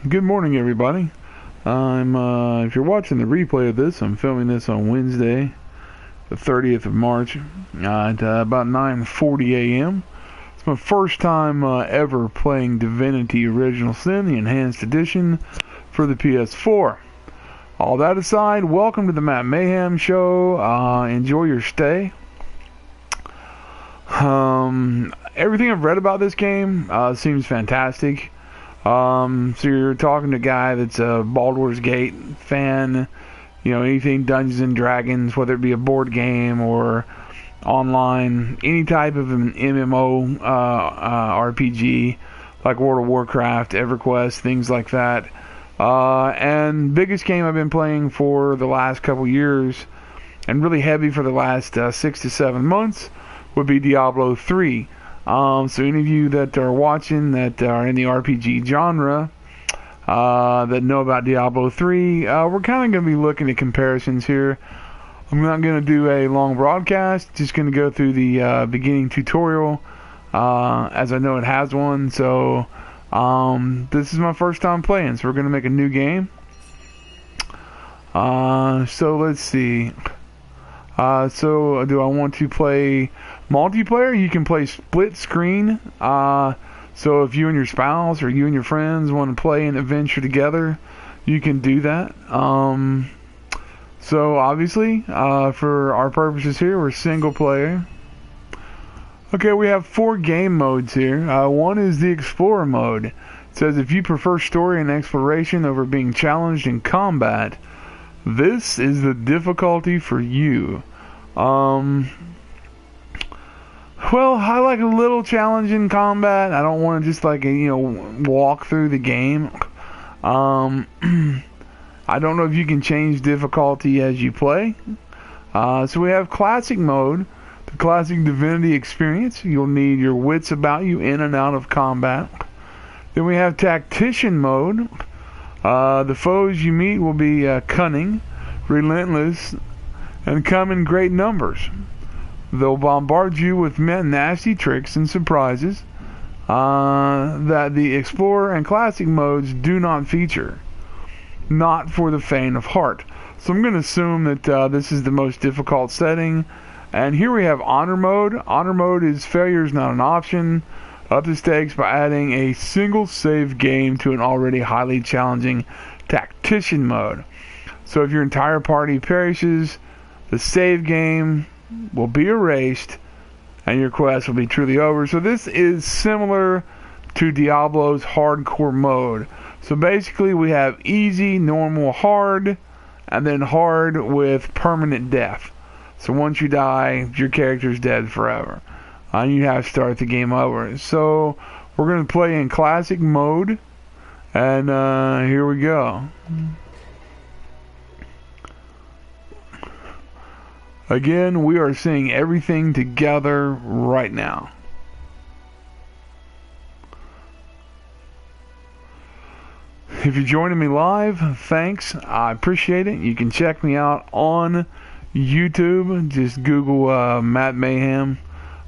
Good morning, everybody. If you're watching the replay of this, I'm filming this on Wednesday, the 30th of March, at about 9:40 a.m. It's my first time ever playing Divinity Original Sin, the Enhanced Edition, for the PS4. All that aside, welcome to the Matt Mayhem Show. Enjoy your stay. Everything I've read about this game seems fantastic. So you're talking to a guy that's a Baldur's Gate fan, anything Dungeons and Dragons, whether it be a board game or online, any type of an MMO RPG like World of Warcraft, EverQuest, things like that. And biggest game I've been playing for the last couple years, and really heavy for the last 6 to 7 months, would be Diablo 3. So any of you that are watching that are in the RPG genre, that know about Diablo 3, we're kind of going to be looking at comparisons here. I'm not going to do a long broadcast, just going to go through the beginning tutorial, as I know it has one. So this is my first time playing, so we're going to make a new game. So let's see. So do I want to play multiplayer? You can play split screen. So if you and your spouse or you and your friends want to play an adventure together, you can do that. So obviously, for our purposes here, we're single player. Okay, we have 4 game modes here. One is the Explorer mode. It says if you prefer story and exploration over being challenged in combat, this is the difficulty for you. Well, I like a little challenge in combat. I don't want to just walk through the game. I don't know if you can change difficulty as you play. So we have classic mode, the classic Divinity experience. You'll need your wits about you in and out of combat. Then we have tactician mode. The foes you meet will be cunning, relentless, and come in great numbers. They'll bombard you with nasty tricks and surprises that the Explorer and Classic modes do not feature. Not for the faint of heart. So I'm going to assume that this is the most difficult setting. And here we have Honor mode. Honor mode is failure is not an option. Up the stakes by adding a single save game to an already highly challenging tactician mode. So if your entire party perishes, the save game will be erased and your quest will be truly over. So this is similar to Diablo's hardcore mode. So basically we have easy, normal, hard, and then hard with permanent death. So once you die, your character's dead forever. And you have to start the game over. So we're going to play in classic mode, and here we go. Again, we are seeing everything together right now. If you're joining me live, thanks. I appreciate it. You can check me out on YouTube. Just Google Matt Mayhem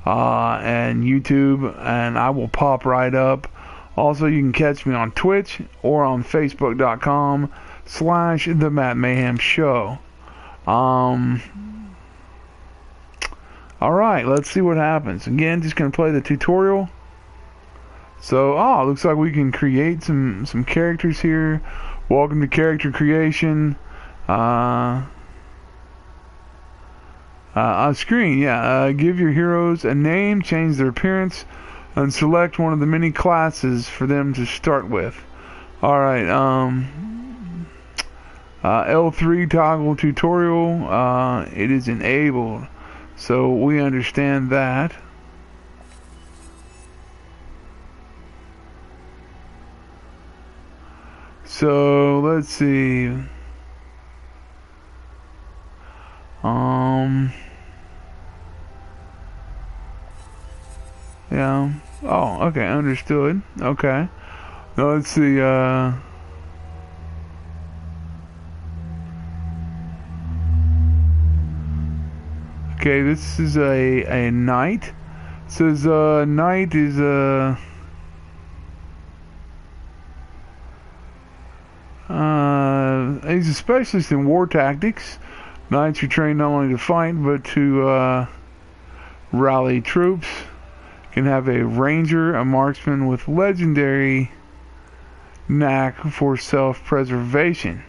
and YouTube, and I will pop right up. Also, you can catch me on Twitch or on Facebook.com/The Matt Mayhem Show. Alright, let's see what happens. Again, just going to play the tutorial. So, looks like we can create some characters here. Welcome to character creation. A screen, yeah. Give your heroes a name, change their appearance, and select one of the many classes for them to start with. Alright, L3 toggle tutorial, it is enabled. So we understand that. So let's see. Yeah. Oh, okay, understood. Okay. Now let's see, okay, this is a knight. It says knight is He's a specialist in war tactics. Knights are trained not only to fight, but to rally troops. Can have a ranger, a marksman with legendary knack for self-preservation.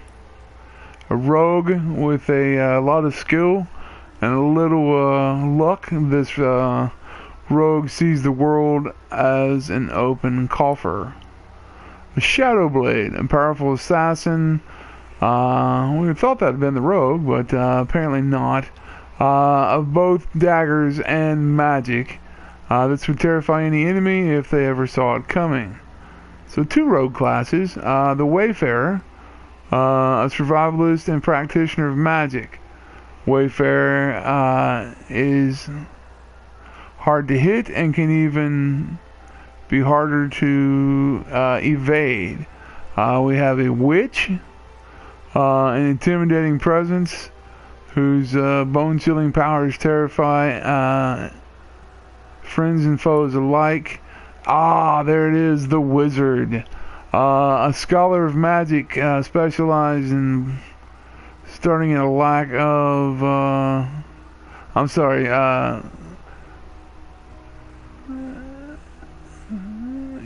A rogue with a lot of skill and a little luck. This rogue sees the world as an open coffer. A shadow blade, a powerful assassin. We thought that had been the rogue, but apparently not. Of both daggers and magic. This would terrify any enemy if they ever saw it coming. So 2 rogue classes. The Wayfarer, a survivalist and practitioner of magic. Wayfarer is hard to hit and can even be harder to evade. We have a witch, an intimidating presence whose bone-chilling powers terrify friends and foes alike. There it is, the wizard. A scholar of magic, specialized in starting in a lack of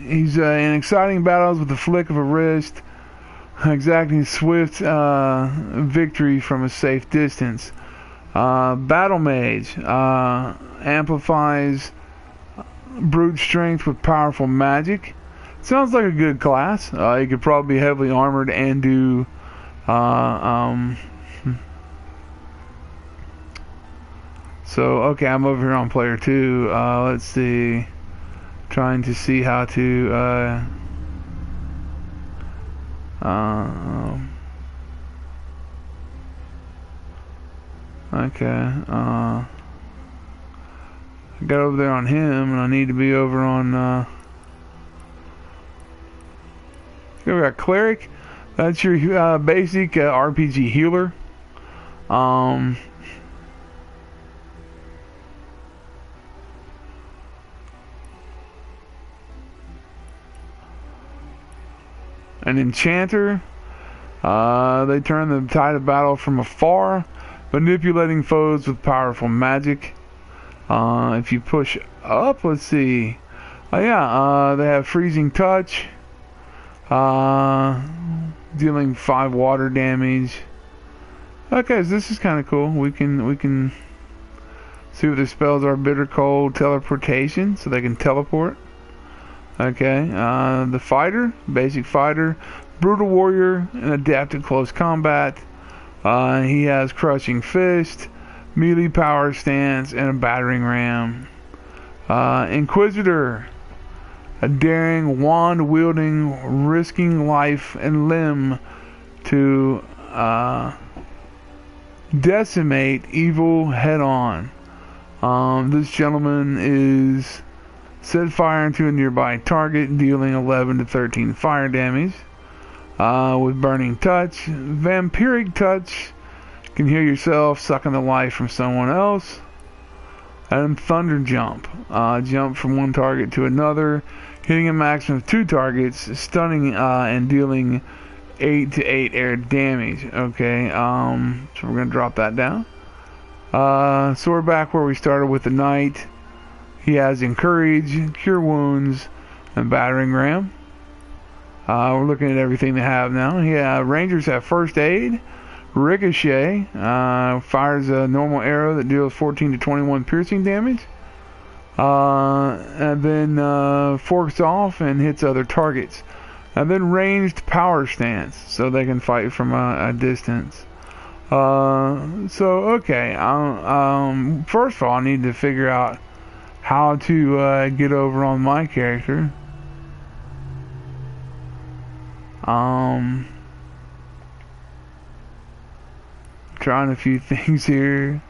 he's in exciting battles with the flick of a wrist, exacting swift victory from a safe distance. Battle mage, amplifies brute strength with powerful magic. Sounds like a good class. You could probably be heavily armored and do so okay, I'm over here on player 2. Let's see, trying to see how to okay, I got over there on him, and I need to be over on here we got cleric. That's your basic RPG healer. An enchanter. They turn the tide of battle from afar, manipulating foes with powerful magic. If you push up, let's see. They have freezing touch, dealing 5 water damage. Okay, so this is kind of cool. We can see what their spells are. Bitter cold, teleportation, so they can teleport. Okay, the fighter, basic fighter, brutal warrior, and adept at close combat. He has crushing fist, melee power stance, and a battering ram. Inquisitor, a daring wand wielding, risking life and limb to decimate evil head on. This gentleman is set fire into a nearby target, dealing 11 to 13 fire damage. With burning touch, vampiric touch, can heal yourself, sucking the life from someone else. And thunder jump, jump from one target to another, hitting a maximum of 2 targets, stunning and dealing 8 to 8 air damage. Okay, so we're gonna drop that down. So we're back where we started with the knight. He has encourage, cure wounds, and battering ram. We're looking at everything they have now. Rangers have first aid, ricochet, fires a normal arrow that deals 14 to 21 piercing damage, and then forks off and hits other targets. And then ranged power stance, so they can fight from a distance. Okay, first of all, I need to figure out how to get over on my character. Trying a few things here.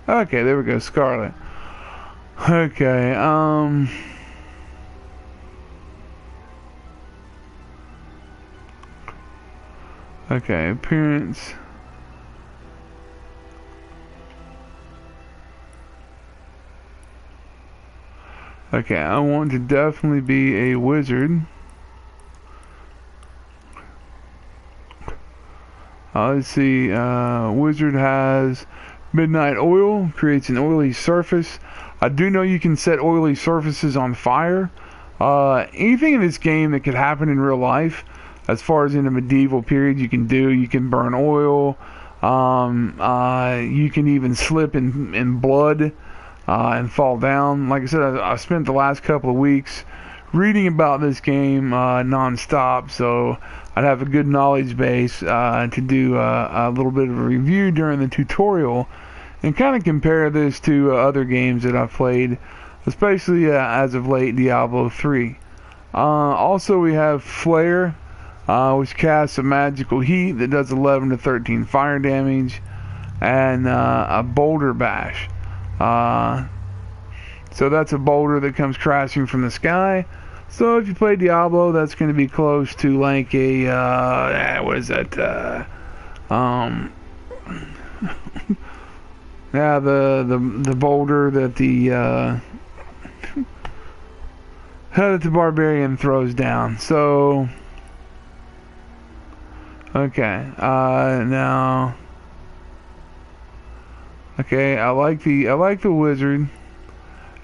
Okay, there we go, Scarlet. Okay, okay, appearance. Okay, I want to definitely be a wizard. Let's see. Wizard has midnight oil, creates an oily surface. I do know you can set oily surfaces on fire. Anything in this game that could happen in real life, as far as in the medieval period, you can do. You can burn oil. You can even slip in blood and fall down. Like I said, I spent the last couple of weeks reading about this game non-stop, so I'd have a good knowledge base to do a little bit of a review during the tutorial and kind of compare this to other games that I've played, especially as of late Diablo 3. Also, we have Flare, which casts a magical heat that does 11 to 13 fire damage, and a Boulder Bash. So that's a boulder that comes crashing from the sky. So if you play Diablo, that's going to be close to like a what is that? Yeah, the boulder that the barbarian throws down. So okay, now okay, I like the wizard.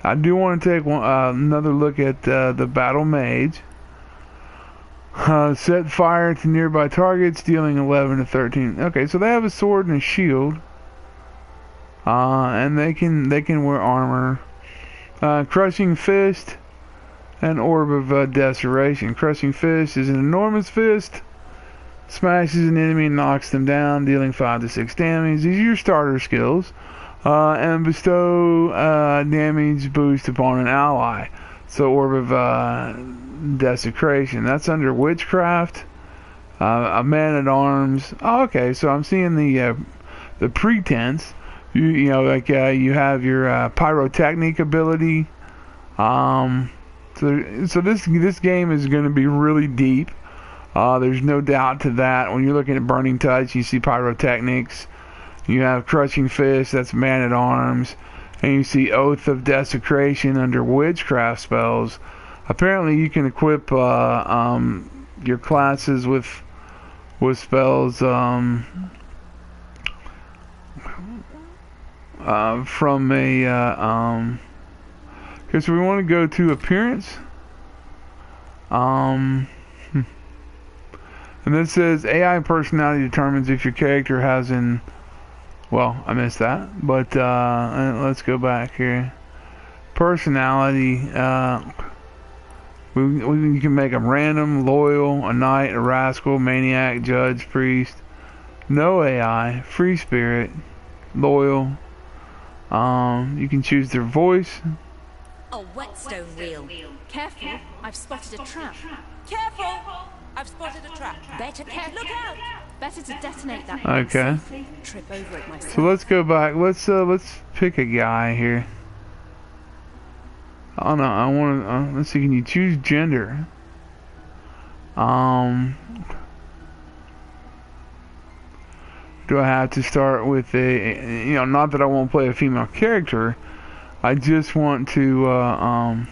I do want to take another look at the battle mage. Set fire to nearby targets, dealing 11 to 13. Okay, so they have a sword and a shield, and they can wear armor. Crushing fist and orb of desecration. Crushing fist is an enormous fist. Smashes an enemy and knocks them down, dealing 5 to 6 damage. These are your starter skills. And bestow damage boost upon an ally. So orb of desecration. That's under witchcraft. A man-at-arms. Oh, okay, so I'm seeing the pretense. You know, like you have your pyrotechnic ability. So this game is going to be really deep. There's no doubt to that. When you're looking at Burning Touch, you see pyrotechnics. You have Crushing Fist, that's Man-at-Arms, and you see Oath of Desecration under Witchcraft spells. Apparently you can equip your classes with spells from a okay, so we want to go to Appearance. And then it says AI personality determines if your character has an... Well, I missed that, but let's go back here. Personality, we can make them random, loyal, a knight, a rascal, maniac, judge, priest. No AI, free spirit, loyal. You can choose their voice. A whetstone wheel. Careful, I've spotted a trap. Careful, I've spotted a trap. Better look out. Better to detonate that. Okay. Trip over it myself. So let's go back. Let's pick a guy here. Oh no, I want to. Let's see. Can you choose gender? Do I have to start with a? You know, not that I won't play a female character. I just want to.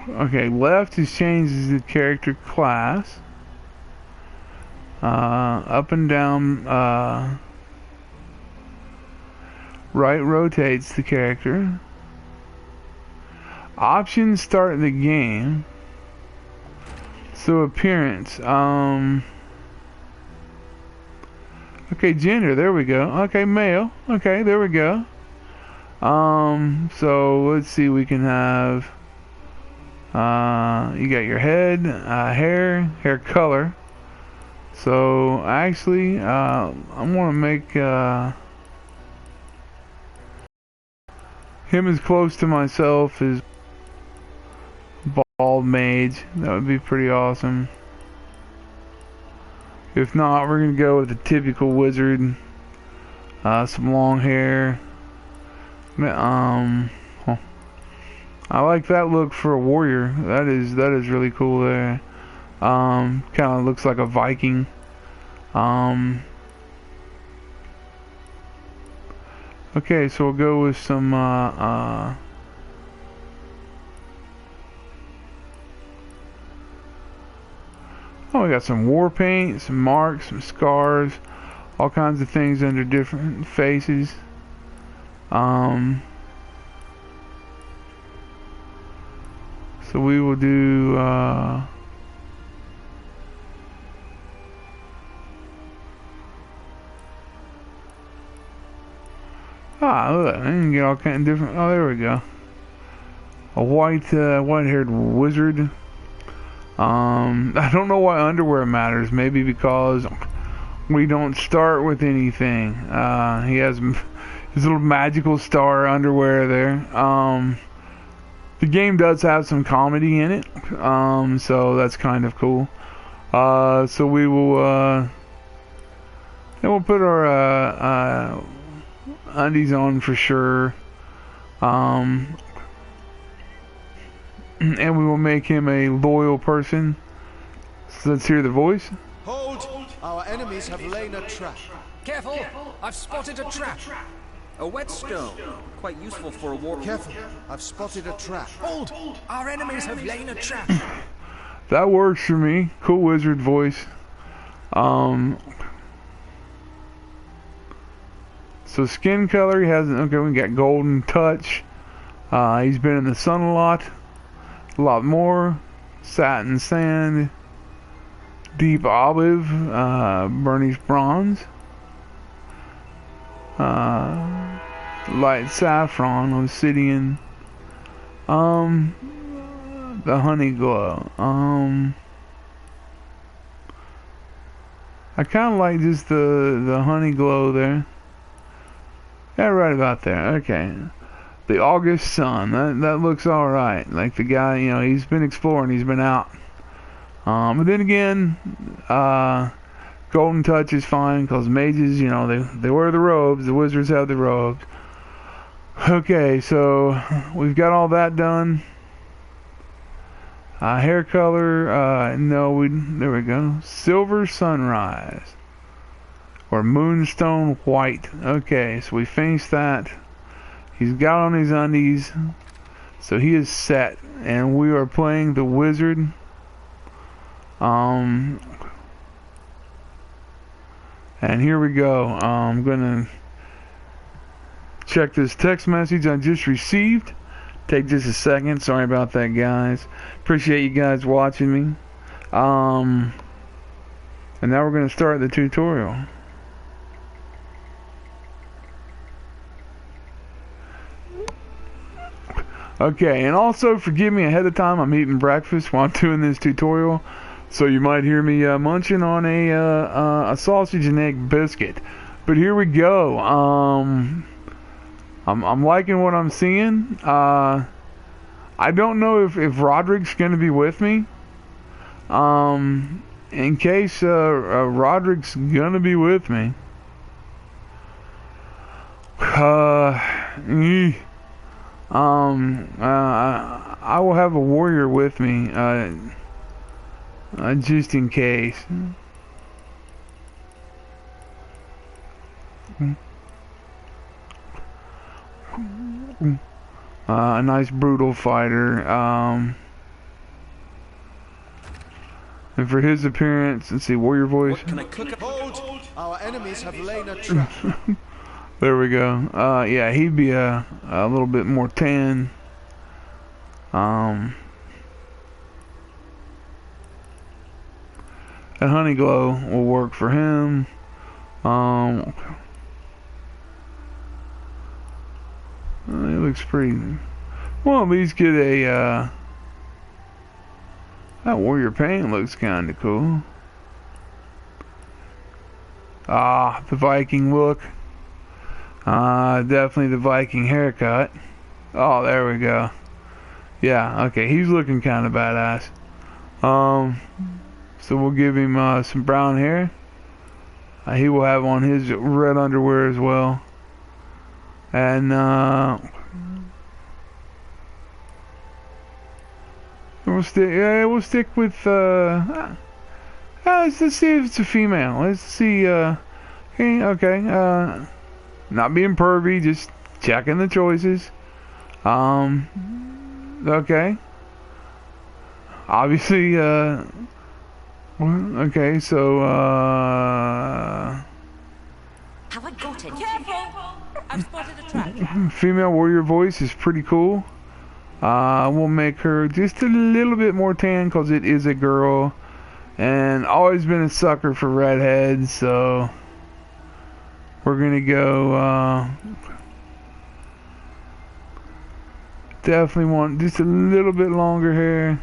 Okay, left is changes the character class. Up and down, right rotates the character. Options start the game. So appearance, okay, gender, there we go. Okay, male. Okay, there we go. So let's see, we can have you got your head, hair color. So actually, I want to make him as close to myself as bald mage. That would be pretty awesome. If not, we're gonna go with the typical wizard. Some long hair. I like that look for a warrior. That is really cool there. Kind of looks like a Viking. Okay, so we'll go with some oh, we got some war paint, some marks, some scars, all kinds of things under different faces. So we will do look, I can get all kind of different. Oh, there we go. A white-haired wizard. I don't know why underwear matters. Maybe because we don't start with anything. He has his little magical star underwear there. The game does have some comedy in it, so that's kind of cool. So we will, and we'll put our undies on for sure. And we will make him a loyal person. So let's hear the voice. Hold! Our enemies have laid a trap. Careful! I've spotted a trap. A whetstone. Quite useful for a war. Careful! I've spotted a trap. Hold! Our enemies have laid a trap. That works for me. Cool wizard voice. So skin color, he has, okay, we got golden touch. He's been in the sun a lot more. Satin sand, deep olive, burnished bronze, light saffron, obsidian, the honey glow. I kind of like just the honey glow there. Yeah, right about there. Okay. The August sun. That looks alright. Like the guy, you know, he's been exploring. He's been out. But then again, golden touch is fine because mages, you know, they wear the robes. The wizards have the robes. Okay, so we've got all that done. Hair color. No, there we go. Silver sunrise. Or moonstone white. Okay, so we finished that. He's got on his undies. So he is set. And we are playing the wizard. And here we go. I'm gonna check this text message I just received. Take just a second. Sorry about that, guys. Appreciate you guys watching me. And now we're gonna start the tutorial. Okay, and also forgive me ahead of time. I'm eating breakfast while I'm doing this tutorial, so you might hear me munching on a sausage and egg biscuit. But here we go. I'm liking what I'm seeing. I don't know if Roderick's gonna be with me. In case Roderick's gonna be with me. I will have a warrior with me, just in case. A nice brutal fighter. And for his appearance, let's see, warrior voice. What can I cook up? Hold! Our enemies have laid a trap. There we go. Yeah, he'd be a little bit more tan. A honey glow will work for him. It looks pretty. Well, at least get a. That warrior paint looks kind of cool. Ah, the Viking look. Definitely the Viking haircut. Oh, there we go. Yeah, okay, he's looking kind of badass. So we'll give him some brown hair. He will have on his red underwear as well. And we're We'll stick. Yeah, we'll stick with. Let's see if it's a female. Let's see. Okay. Not being pervy, just checking the choices. Okay. Obviously. Okay. So. Have I got it? Careful! I've spotted a trap. Female warrior voice is pretty cool. We'll make her just a little bit more tan because it is a girl. And always been a sucker for redheads, so we're gonna go. Definitely want just a little bit longer hair.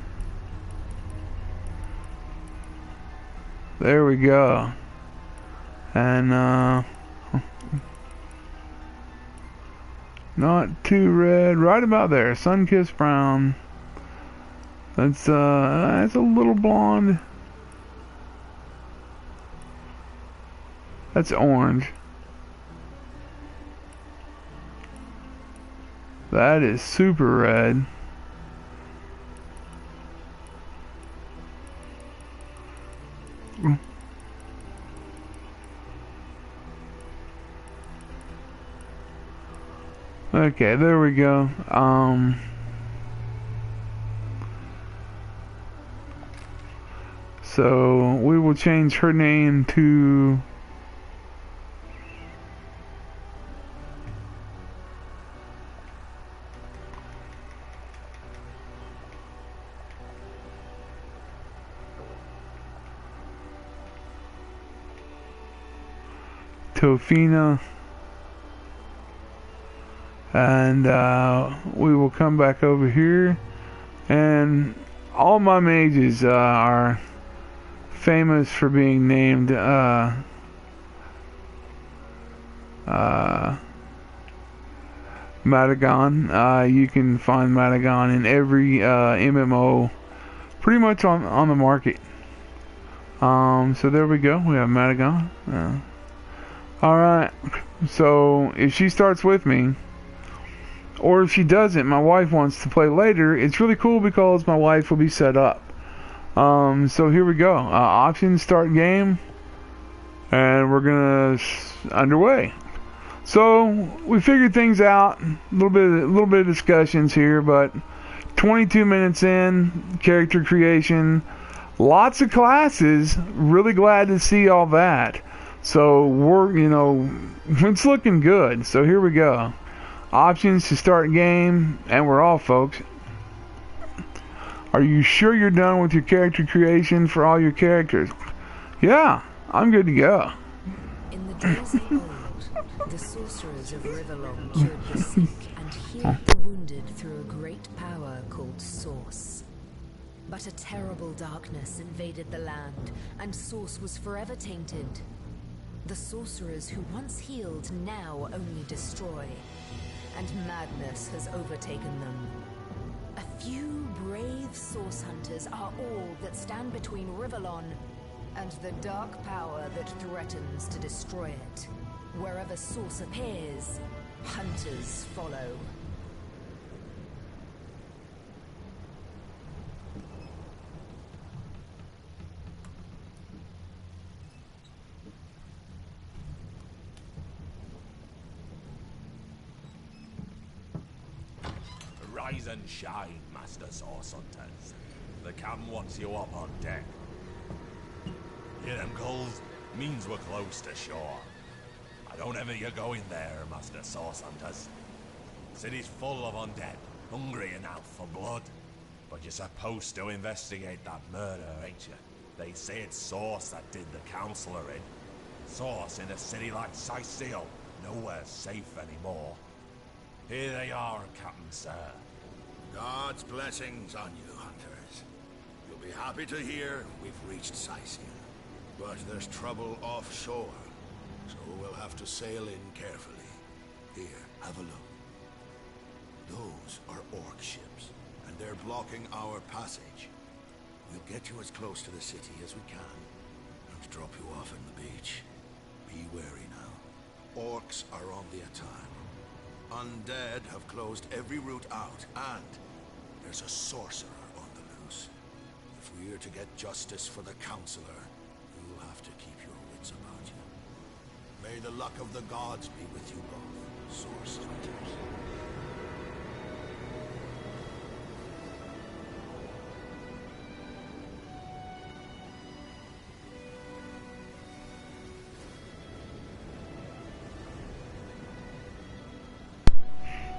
There we go. And not too red, right about there. Sun-kissed brown. That's a little blonde. That's orange. That is super red. Okay, there we go. So we will change her name to Tofina. And we will come back over here, and all my mages are famous for being named Madagon. You can find Madagon in every MMO pretty much on the market. So there we go, we have Madagon. Alright, so if she starts with me, or if she doesn't, my wife wants to play later, it's really cool because my wife will be set up. So here we go. Options, start game, and we're gonna underway. So we figured things out. A little bit of discussions here, but 22 minutes in, character creation, lots of classes. Really glad to see all that. So we're, it's looking good. So here we go. Options to start game, and we're off, folks. Are you sure you're done with your character creation for all your characters? Yeah, I'm good to go. In the days of old, the sorcerers of Riverlong cured the sick and healed the wounded through a great power called Source. But a terrible darkness invaded the land, and Source was forever tainted. The sorcerers who once healed now only destroy, and madness has overtaken them. A few brave Source hunters are all that stand between Riverlon and the dark power that threatens to destroy it. Wherever Source appears, hunters follow. Rise and shine, Master Source Hunters. The cam wants you up on deck. Hear them calls? Means we're close to shore. I don't ever you go in there, Master Source Hunters. City's full of undead, hungry enough for blood. But you're supposed to investigate that murder, ain't you? They say it's Source that did the Counselor in. Source in a city like Sicil, nowhere's safe anymore. Here they are, Captain Sir. God's blessings on you, hunters. You'll be happy to hear we've reached Sicil. But there's trouble offshore, so we'll have to sail in carefully. Here, have a look. Those are orc ships, and they're blocking our passage. We'll get you as close to the city as we can, and drop you off on the beach. Be wary now. Orcs are on the attack. Undead have closed every route out, and there's a sorcerer on the loose. If we're to get justice for the Counselor, you'll have to keep your wits about you. May the luck of the gods be with you both, Source Hunters.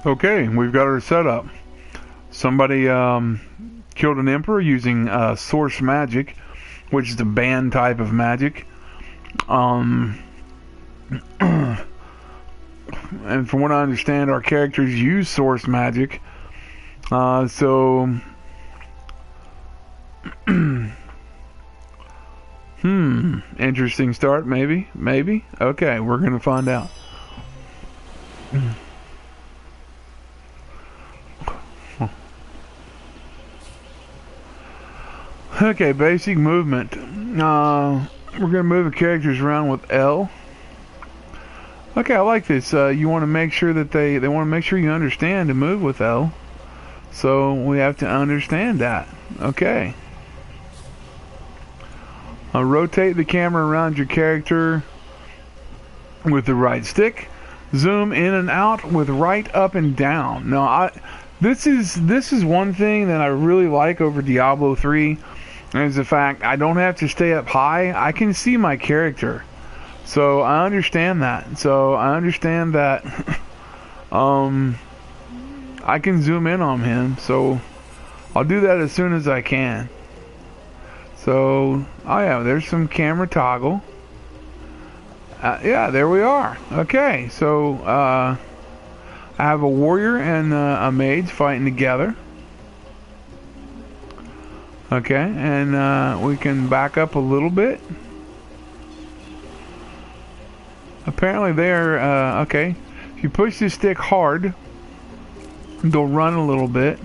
Okay, we've got our setup. Somebody killed an emperor using source magic, which is the banned type of magic. And from what I understand, our characters use source magic. Interesting start, maybe. Okay, we're gonna find out. Okay, basic movement. We're gonna move the characters around with L. Okay, I like this. You want to make sure that they want to make sure you understand to move with L. So we have to understand that. Okay. Rotate the camera around your character with the right stick. Zoom in and out with right up and down. Now, this is one thing that I really like over Diablo 3. Is the fact I don't have to stay up high. I can see my character. So I understand that. I can zoom in on him. So I'll do that as soon as I can. So, oh yeah, there's some camera toggle. Yeah, there we are. Okay, so I have a warrior and a mage fighting together. Okay, and we can back up a little bit. Apparently they're, okay. If you push this stick hard, they'll run a little bit.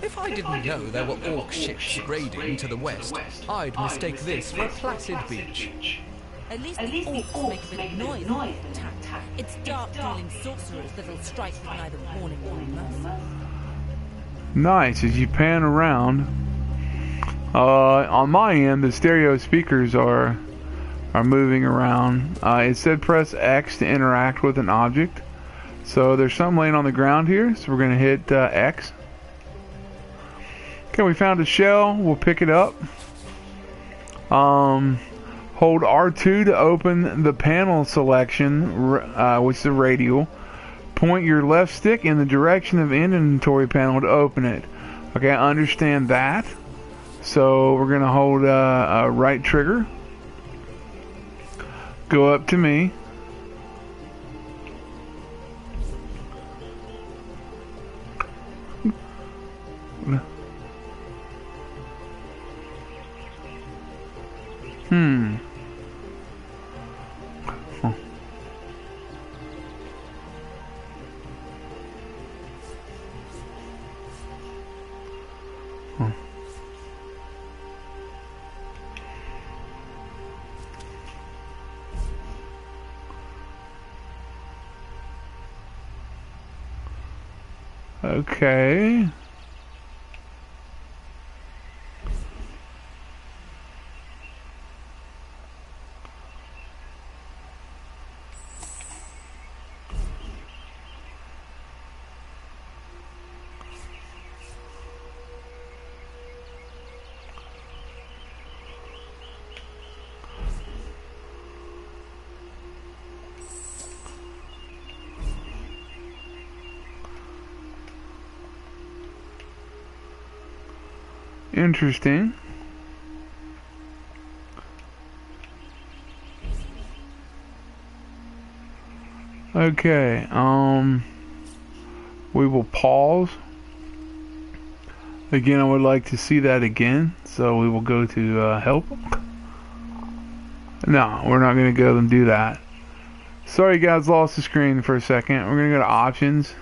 If I didn't know there were orc ships raiding to the west, I'd mistake this for a placid beach. At least the orcs make a bit of noise when they attack. It's dark-dealing sorcerers that'll strike with neither warning nor mercy. Nice. As you pan around, on my end, the stereo speakers are moving around. It said press X to interact with an object. So there's something laying on the ground here, so we're going to hit X. Okay, we found a shell. We'll pick it up. Hold R2 to open the panel selection, which is the radial. Point your left stick in the direction of the inventory panel to open it. Okay, I understand that. So we're going to hold a right trigger. Go up to me. Okay. Interesting. Okay, we will pause. Again, I would like to see that again, so we will go to help. No, we're not going to go and do that. Sorry you guys lost the screen for a second. We're going to go to options,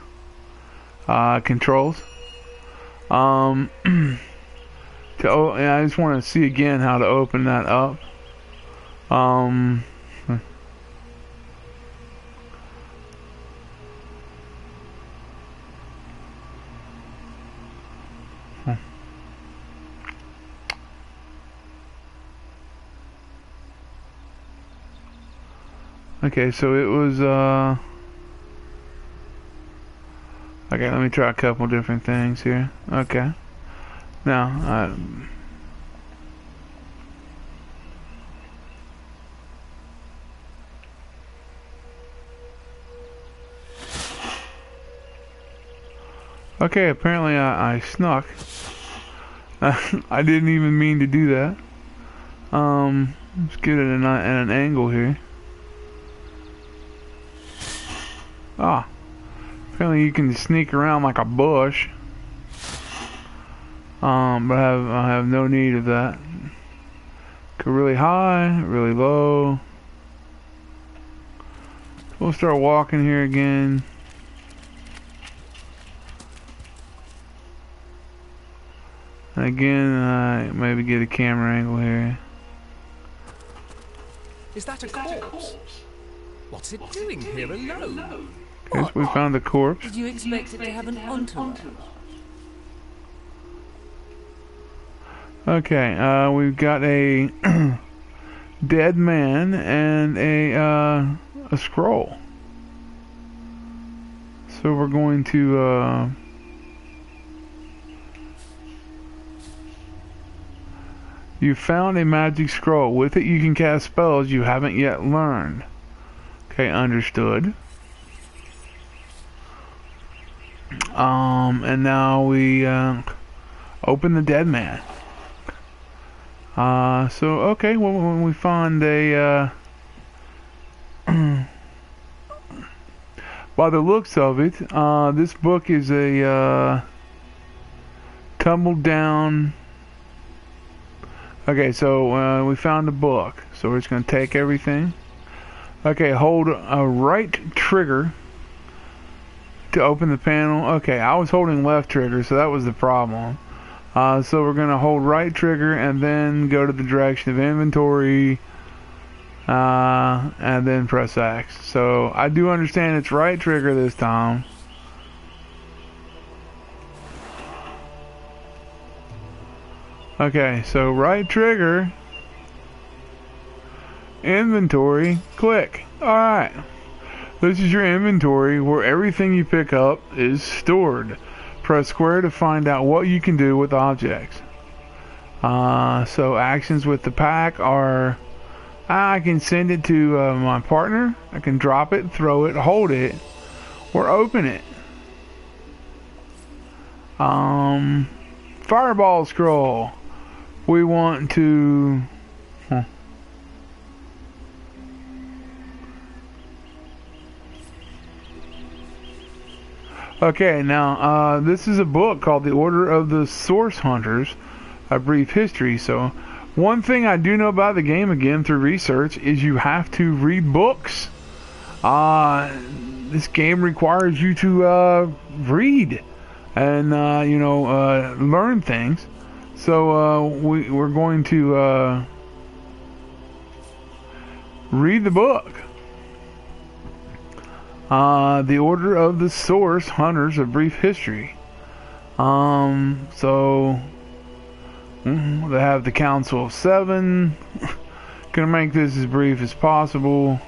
controls. I just want to see again how to open that up. Okay, so it was, okay, let me try a couple different things here. Okay. Now, okay, apparently I snuck. I didn't even mean to do that. Let's get it at an angle here. Ah, apparently you can sneak around like a bush. But I have no need of that. Go really high, really low. We'll start walking here again. Again, maybe get a camera angle here. Is that a corpse? What's it doing here alone? Okay, so we found the corpse. Did you expect it to have an entourage? Okay, we've got a dead man and a scroll. So we're going to you found a magic scroll. With it you can cast spells you haven't yet learned. Okay, understood. And now we open the dead man. So okay, well, when we find a by the looks of it, this book is a tumbled down. Okay, so we found a book, so we're just going to take everything. Okay, hold a right trigger to open the panel. Okay, I was holding left trigger, so that was the problem. So we're going to hold right trigger and then go to the direction of inventory and then press X. So I do understand it's right trigger this time. Okay, so right trigger, inventory, click. Alright, this is your inventory where everything you pick up is stored. Press square to find out what you can do with objects. So actions with the pack are, I can send it to my partner, I can drop it, throw it, hold it, or open it. Fireball scroll. We want to okay, now this is a book called The Order of the Source Hunters, A Brief History. So one thing I do know about the game, again through research, is you have to read books. This game requires you to read and learn things. So we're going to read the book. The Order of the Source Hunters, A Brief History. So they have the Council of Seven. Gonna make this as brief as possible.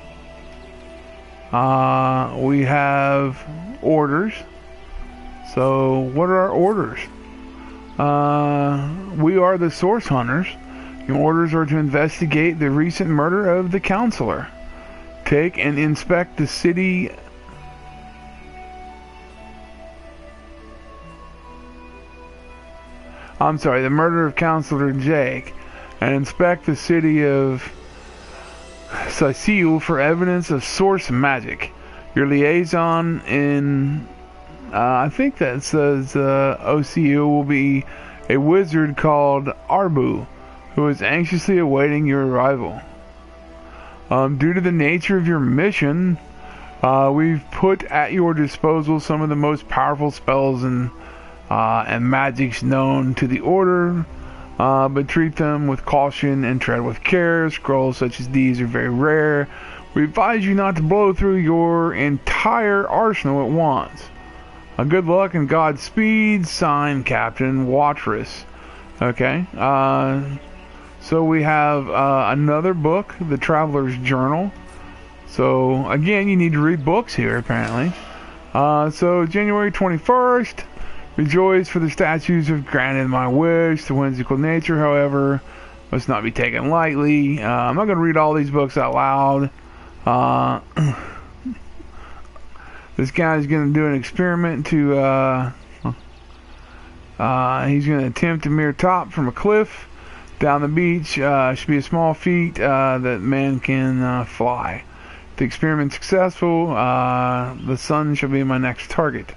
We have orders. So what are our orders? We are the Source Hunters. Your orders are to investigate the recent murder of the Counselor. Take and inspect the city. I'm sorry, the murder of Counselor Jake, and inspect the city of Sicil for evidence of source magic. Your liaison in, I think that says OCU, will be a wizard called Arbu, who is anxiously awaiting your arrival. Due to the nature of your mission, we've put at your disposal some of the most powerful spells and magics known to the Order, but treat them with caution and tread with care. Scrolls such as these are very rare. We advise you not to blow through your entire arsenal at once. Good luck and Godspeed, signed Captain Watrous. Okay, so we have another book, The Traveler's Journal. So again, you need to read books here apparently. So January 21st, rejoice for the statues have granted my wish. The whimsical nature, however, must not be taken lightly. I'm not going to read all these books out loud. This guy's going to do an experiment to, he's going to attempt a mere top from a cliff down the beach. Should be a small feat that man can fly. If the experiment successful, the sun shall be my next target.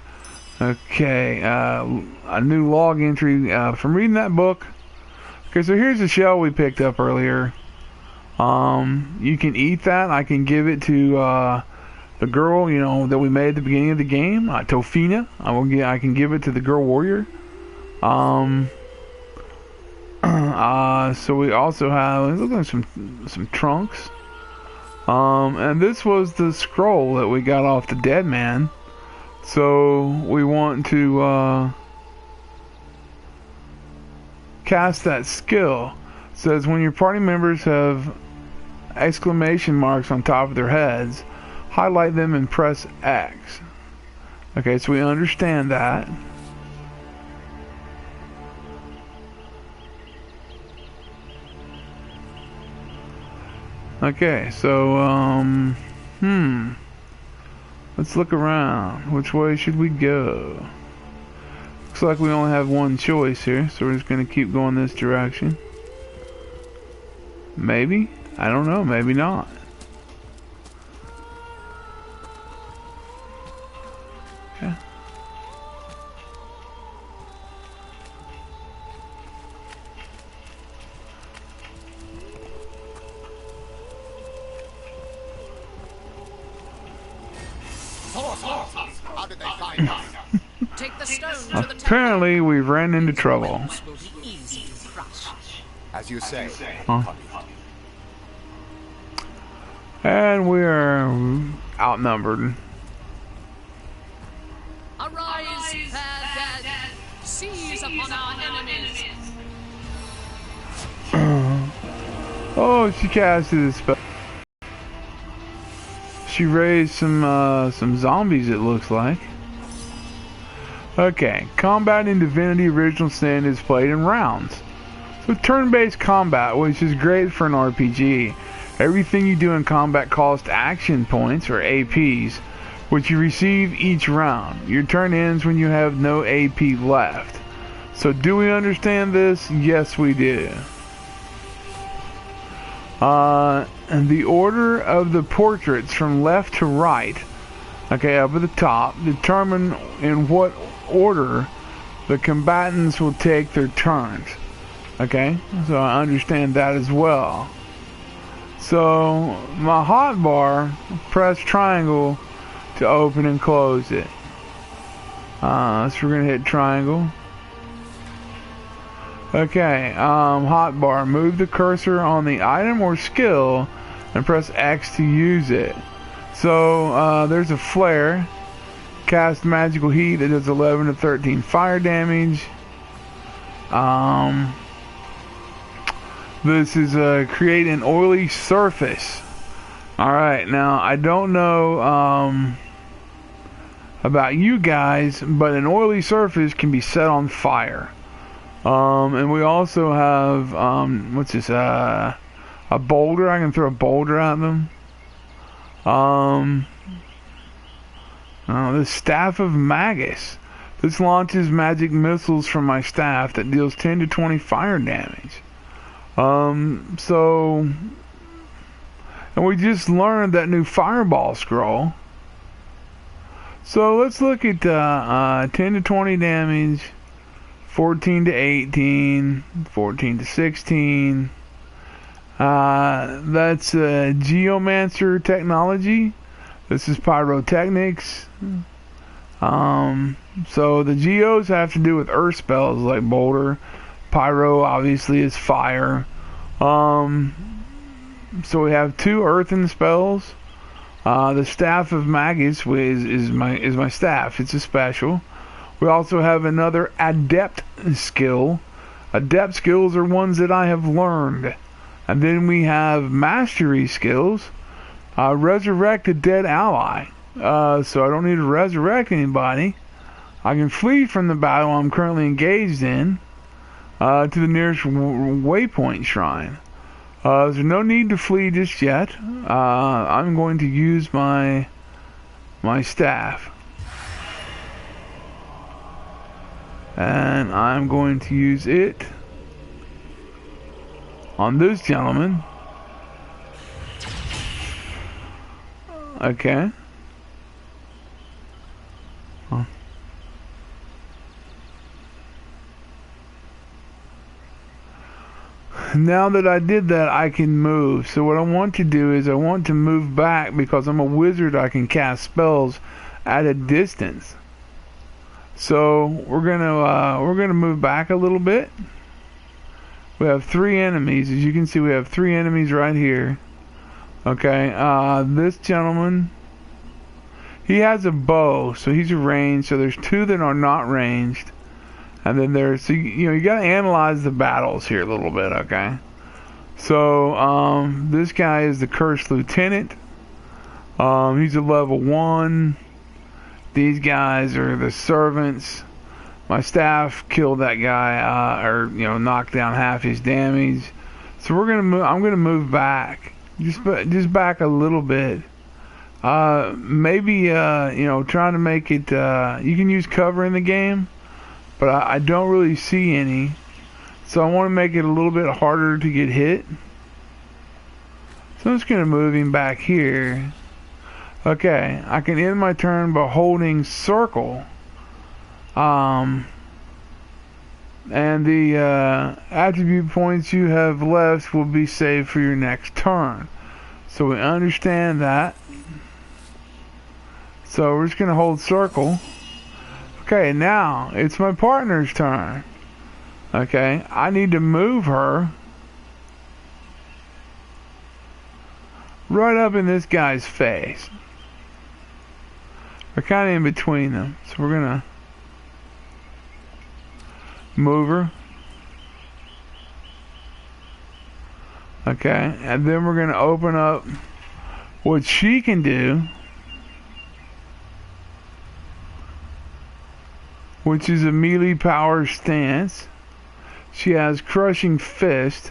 Okay, a new log entry from reading that book. Okay, so here's the shell we picked up earlier. You can eat that. I can give it to the girl, you know, that we made at the beginning of the game, Tofina. I can give it to the girl warrior. So we also have, look like some trunks. And this was the scroll that we got off the dead man. So we want to cast that skill. It says when your party members have exclamation marks on top of their heads, highlight them and press X. Okay, so we understand that. Okay, so let's look around. Which way should we go? Looks like we only have one choice here, so we're just going to keep going this direction. Maybe? I don't know, maybe not. Okay. How did they find us? Take the stone to the Apparently, we've ran into trouble. will be easy to crush. As you say. Huh? And we're outnumbered. Arise, fair dead. Seize upon our enemies. Oh, she casted a spell. She raised some zombies, it looks like. Okay, combat in Divinity Original Sin is played in rounds. So turn-based combat, which is great for an RPG. Everything you do in combat costs action points, or APs, which you receive each round. Your turn ends when you have no AP left. So do we understand this? Yes, we do. And the order of the portraits from left to right, okay, up at the top, determine in what order the combatants will take their turns. Okay, so I understand that as well. So my hotbar, press triangle to open and close it. So we're gonna hit triangle. Okay, hotbar, move the cursor on the item or skill and press X to use it. So there's a flare. Cast magical heat that does 11 to 13 fire damage. This is create an oily surface. Alright, now I don't know about you guys, but an oily surface can be set on fire. And we also have what's this? A boulder. I can throw a boulder at them. The staff of Magus. This launches magic missiles from my staff that deals 10 to 20 fire damage. So, and we just learned that new fireball scroll. So let's look at 10 to 20 damage, 14 to 18, 14 to 16. That's Geomancer technology. This is pyrotechnics. So the geos have to do with earth spells like boulder. Pyro obviously is fire. So we have 2 earthen spells. The staff of Magus is my staff. It's a special. We also have another adept skill. Adept skills are ones that I have learned. And then we have mastery skills. resurrect a dead ally. So I don't need to resurrect anybody. I can flee from the battle I'm currently engaged in to the nearest waypoint shrine. There's no need to flee just yet. I'm going to use my staff. And I'm going to use it on this gentleman. Okay. Huh. Now that I did that, I can move. So what I want to do is I want to move back because I'm a wizard. I can cast spells at a distance. So we're gonna move back a little bit. We have 3 enemies. As you can see, we have 3 enemies right here. Okay, this gentleman, he has a bow, so he's a ranged. So there's 2 that are not ranged, and then there's, so you gotta analyze the battles here a little bit. Okay, so this guy is the Cursed Lieutenant. He's a level 1. These guys are the servants. My staff killed that guy, or knocked down half his damage. So we're gonna move. I'm gonna move back, just back a little bit. Maybe trying to make it. You can use cover in the game, but I don't really see any. So I want to make it a little bit harder to get hit. So I'm just gonna move him back here. Okay, I can end my turn by holding circle. And the attribute points you have left will be saved for your next turn. So we understand that. So we're just going to hold circle. Okay, now it's my partner's turn. Okay, I need to move her right up in this guy's face. We're kind of in between them. So we're going to move her. Okay, and then we're going to open up what she can do, which is a melee power stance. She has Crushing Fist.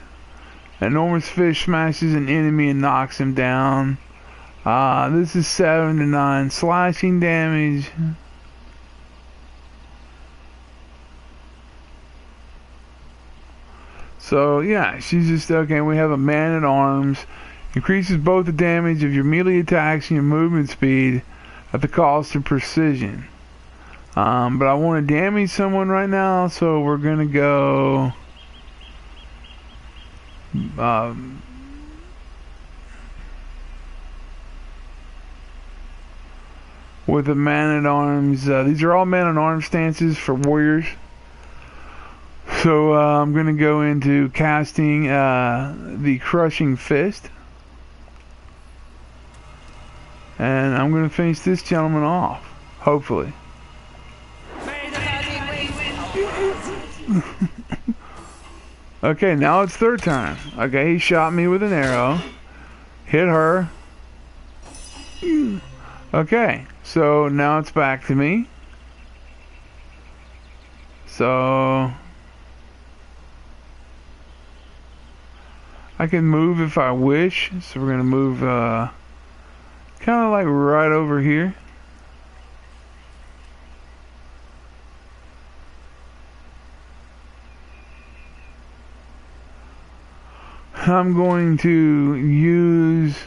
Enormous Fist smashes an enemy and knocks him down. This is 7 to 9 slashing damage. So yeah, she's just okay. We have a Man-at-Arms. Increases both the damage of your melee attacks and your movement speed at the cost of precision. But I want to damage someone right now, so we're gonna go. With a Man-at-Arms. These are all Man-at-Arms stances for warriors. So I'm going to go into casting the Crushing Fist. And I'm going to finish this gentleman off. Hopefully. Okay, now it's third time. Okay, he shot me with an arrow. Hit her. Okay, so now it's back to me. So I can move if I wish. So we're gonna move kind of like right over here. I'm going to use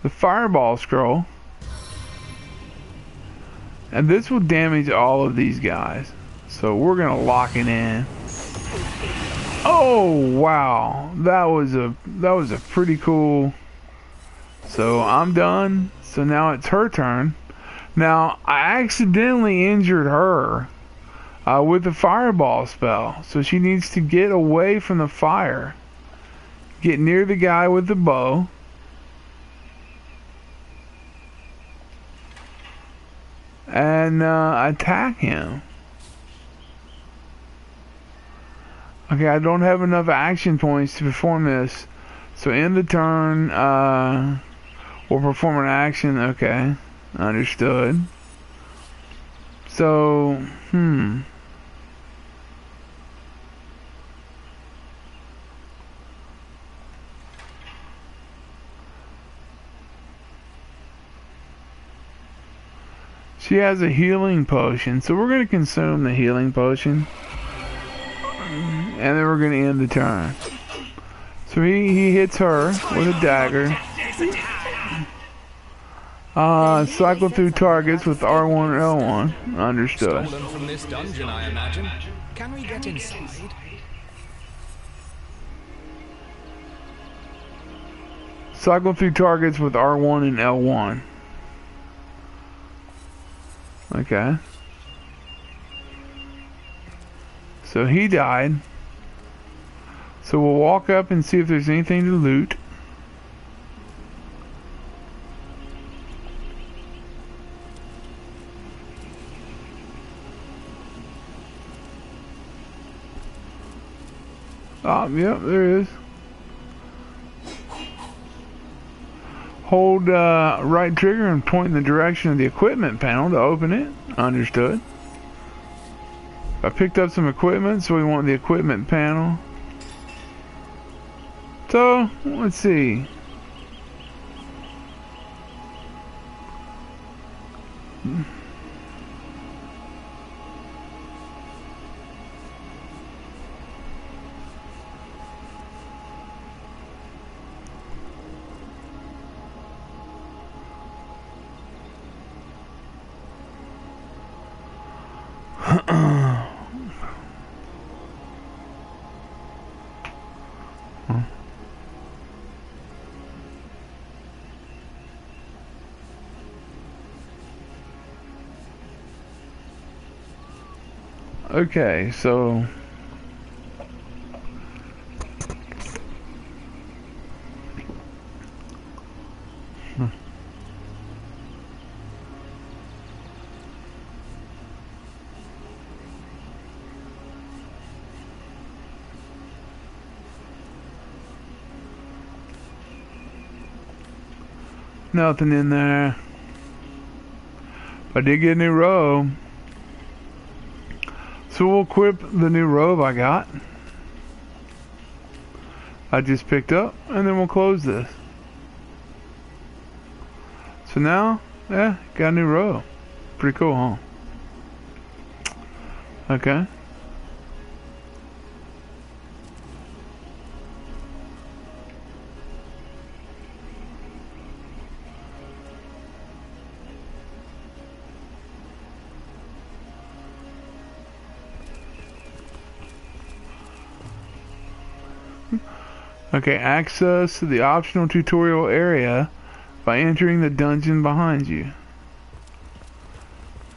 the Fireball Scroll, and this will damage all of these guys. So we're gonna lock it in. Oh wow, that was a pretty cool. So I'm done. So now it's her turn. Now I accidentally injured her with the Fireball spell, so she needs to get away from the fire, get near the guy with the bow. And attack him. Okay, I don't have enough action points to perform this, So end the turn, or perform an action. Okay, understood. So, she has a healing potion, so we're going to consume the healing potion. And then we're going to end the turn. So he hits her with a dagger. Cycle through targets with R1 or L1. Understood. Stolen from this dungeon, I imagine. Can we get inside? Cycle through targets with R1 and L1. Okay. So he died. So we'll walk up and see if there's anything to loot. Yep, there is. Hold right trigger and point in the direction of the equipment panel to open it. Understood. I picked up some equipment, so we want the equipment panel. So, let's see. Okay, so nothing in there. I did get a new robe. So we'll equip the new robe I got. I just picked up, and then we'll close this. So now, yeah, got a new robe. Pretty cool, huh? Okay. Okay, access to the optional tutorial area by entering the dungeon behind you.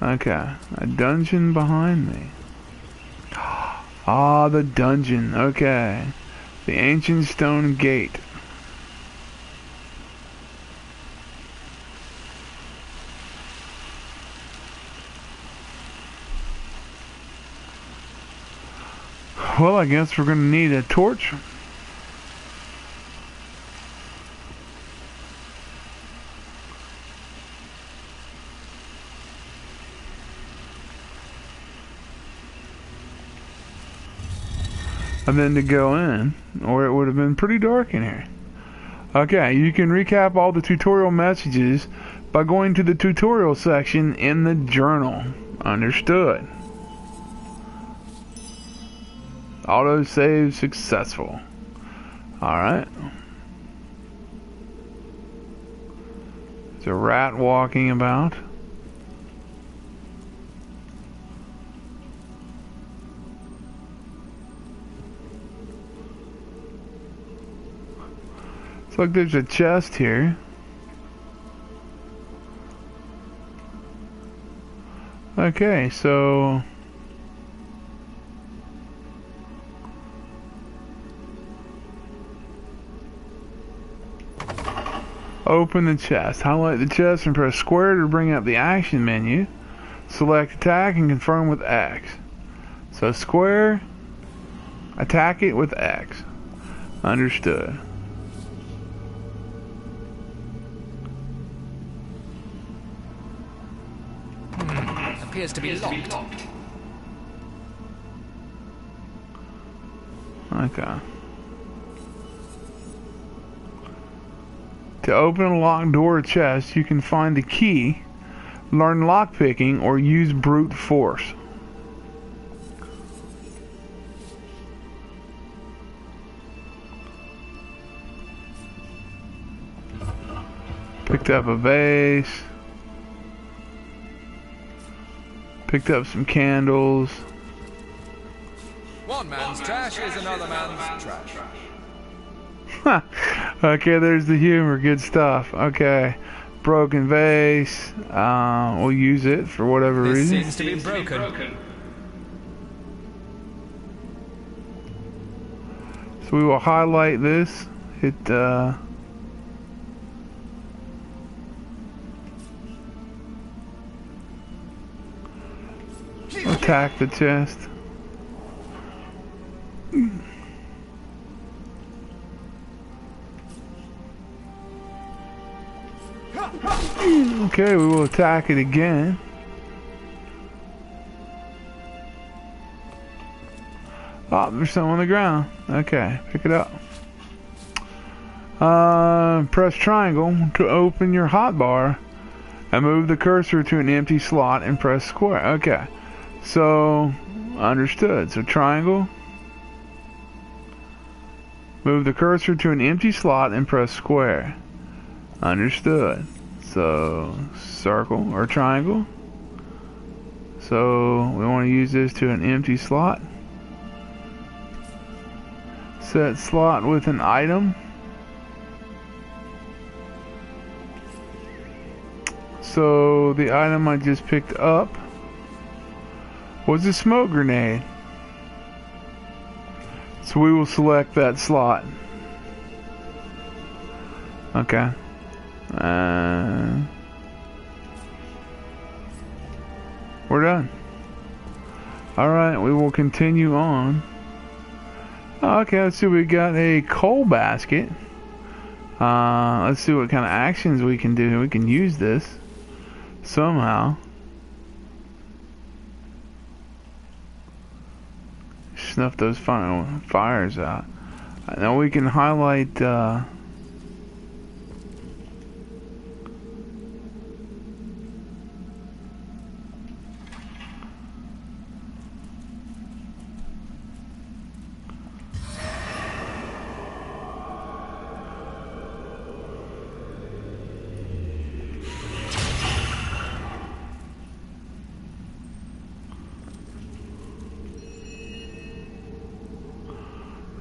Okay, a dungeon behind me. Ah, the dungeon. Okay. The ancient stone gate. Well, I guess we're gonna need a torch. And then to go in, or it would have been pretty dark in here. Okay, you can recap all the tutorial messages by going to the tutorial section in the journal. Understood. Autosave successful. Alright. There's a rat walking about. Looks like there's a chest here. Okay, so open the chest. Highlight the chest and press square to bring up the action menu. Select attack and confirm with X. So square, attack it with X. Understood. appears to be locked. Okay. To open a locked door or chest, you can find the key, learn lockpicking, or use brute force. Picked up a vase. Picked up some candles. One man's trash is another man's trash. Okay, there's the humor. Good stuff. Okay. Broken vase. We'll use it for whatever This reason. seems to be broken. So we will highlight this. Hit attack the chest. Okay, we will attack it again. Oh, there's something on the ground. Okay, pick it up. Press triangle to open your hotbar and move the cursor to an empty slot and press square. Okay, so understood. So triangle, move the cursor to an empty slot and press square. Understood. So circle or triangle. So we want to use this to an empty slot. Set slot with an item. So the item I just picked up was a smoke grenade. So we will select that slot. Okay. We're done. Alright, we will continue on. Okay, let's see, we got a coal basket. Let's see what kind of actions we can do. We can use this somehow. Snuff those fires out. Now we can highlight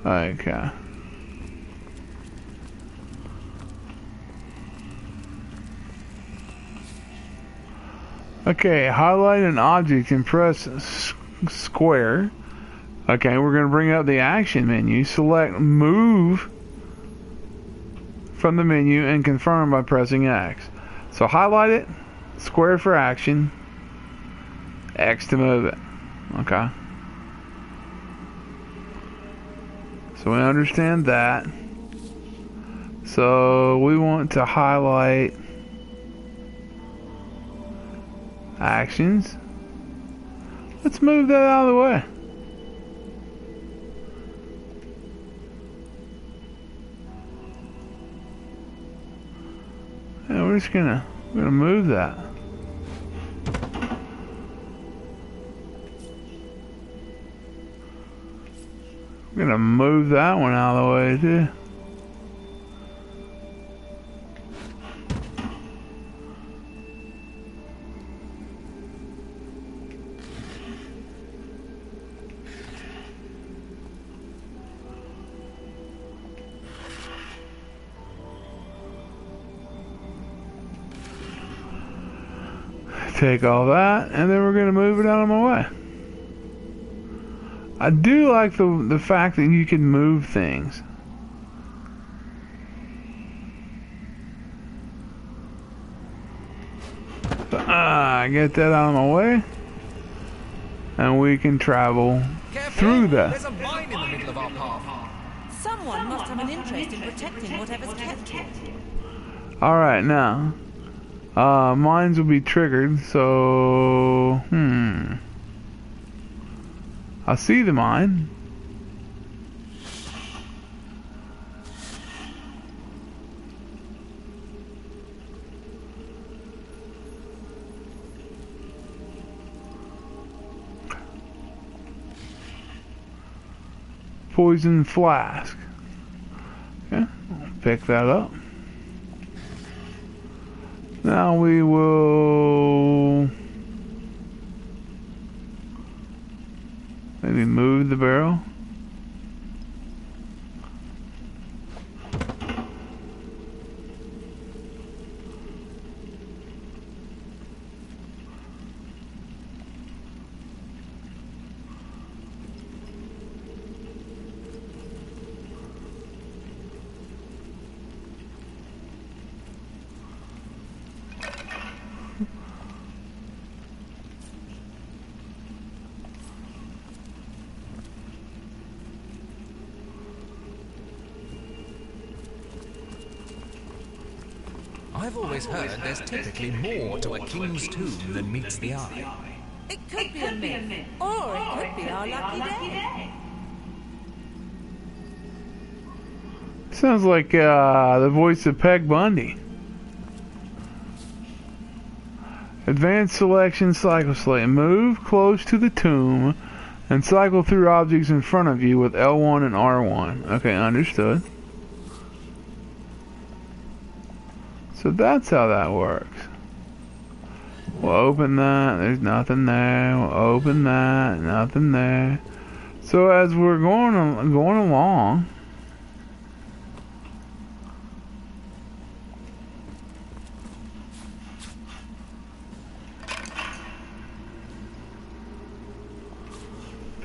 okay. Okay, highlight an object and press square. Okay, we're going to bring up the action menu. Select move from the menu and confirm by pressing X. So highlight it, square for action, X to move it. Okay. So we understand that. So we want to highlight actions. Let's move that out of the way. Yeah, we're gonna move that. We're gonna move that one out of the way too. Take all that, and then we're gonna move it out of my way. I do like the fact that you can move things. So, get that out of my way, and we can travel through that. There's a mine in the middle of our path. Someone must have an interest in protecting whatever's kept here. Alright, now Mines will be triggered, so... I see the mine. Poison flask. Okay, I'll pick that up. Now we will maybe move the barrel. I've always heard there's typically more to a king's tomb than meets the eye. It could be a myth, or it could be our lucky day. Sounds like the voice of Peg Bundy. Advanced selection cycle slate. Move close to the tomb and cycle through objects in front of you with L1 and R1. Okay, understood. So that's how that works. We'll open that. There's nothing there. We'll open that. Nothing there. So as we're going along,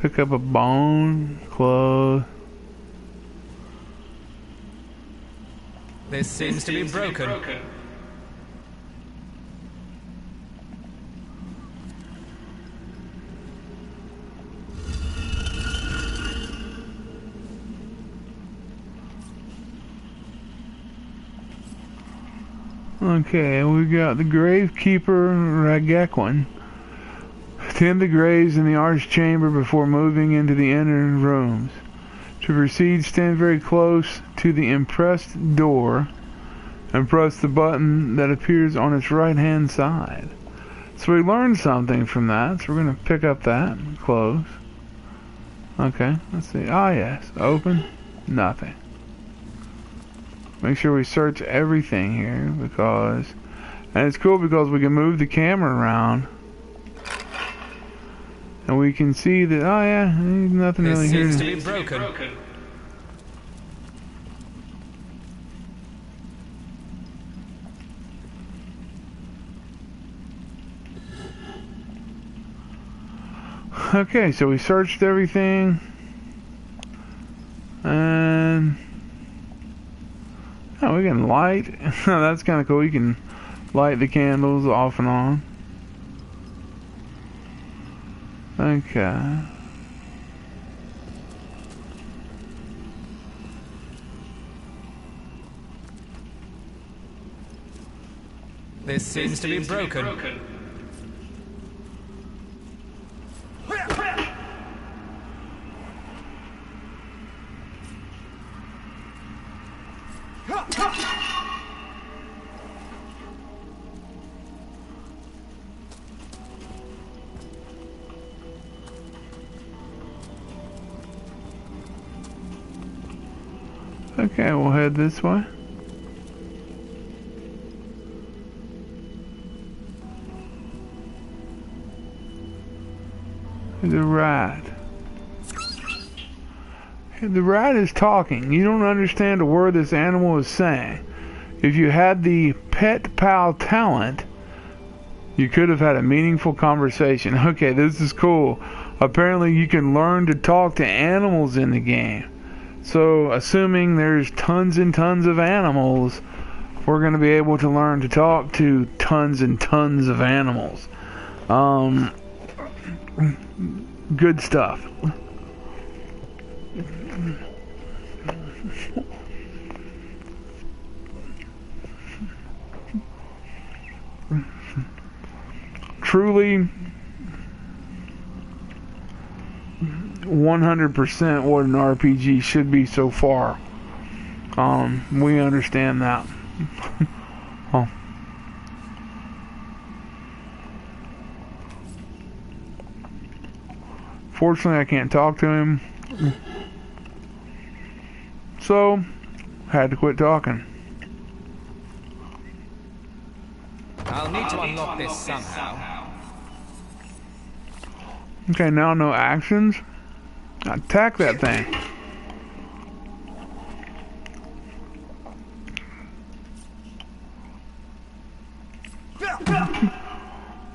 pick up a bone, clothes. This seems to be broken. Okay, we got the Gravekeeper Ragequin. Tend the graves in the arched chamber before moving into the inner rooms. To proceed, stand very close to the impressed door and press the button that appears on its right-hand side. So we learned something from that, so we're going to pick up that and close. Okay, let's see. Ah, yes. Open. Nothing. Make sure we search everything here because... And it's cool because we can move the camera around. And we can see that, oh yeah, there's nothing really here. This seems to be broken. Okay, so we searched everything. And... oh, we can light. That's kind of cool. You can light the candles off and on. Okay. This seems to be broken. Okay, we'll head this way. There's a rat. The rat is talking. You don't understand a word this animal is saying. If you had the pet pal talent, you could have had a meaningful conversation. Okay, this is cool. Apparently you can learn to talk to animals in the game. So, assuming there's tons and tons of animals, we're going to be able to learn to talk to tons and tons of animals. Good stuff. truly 100% what an RPG should be so far. We understand that. Oh. Fortunately, I can't talk to him, so had to quit talking. I'll need to unlock this somehow. Okay, now no actions. Attack that thing.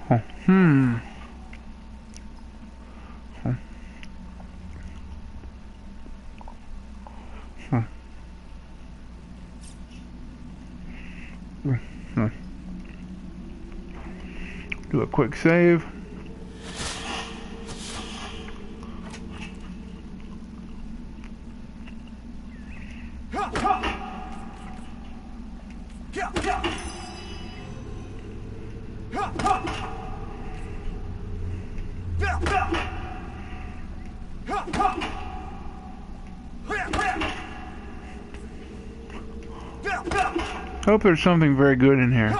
Oh, hmm. Do a quick save. Hope there's something very good in here.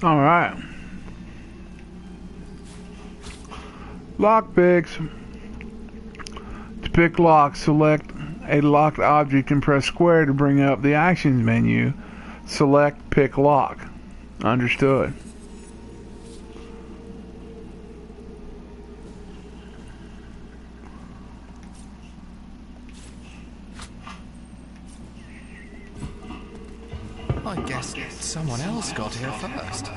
All right. Lock picks. To pick lock, select a locked object and press square to bring up the actions menu. Select pick lock. Understood. I guess someone else got here first.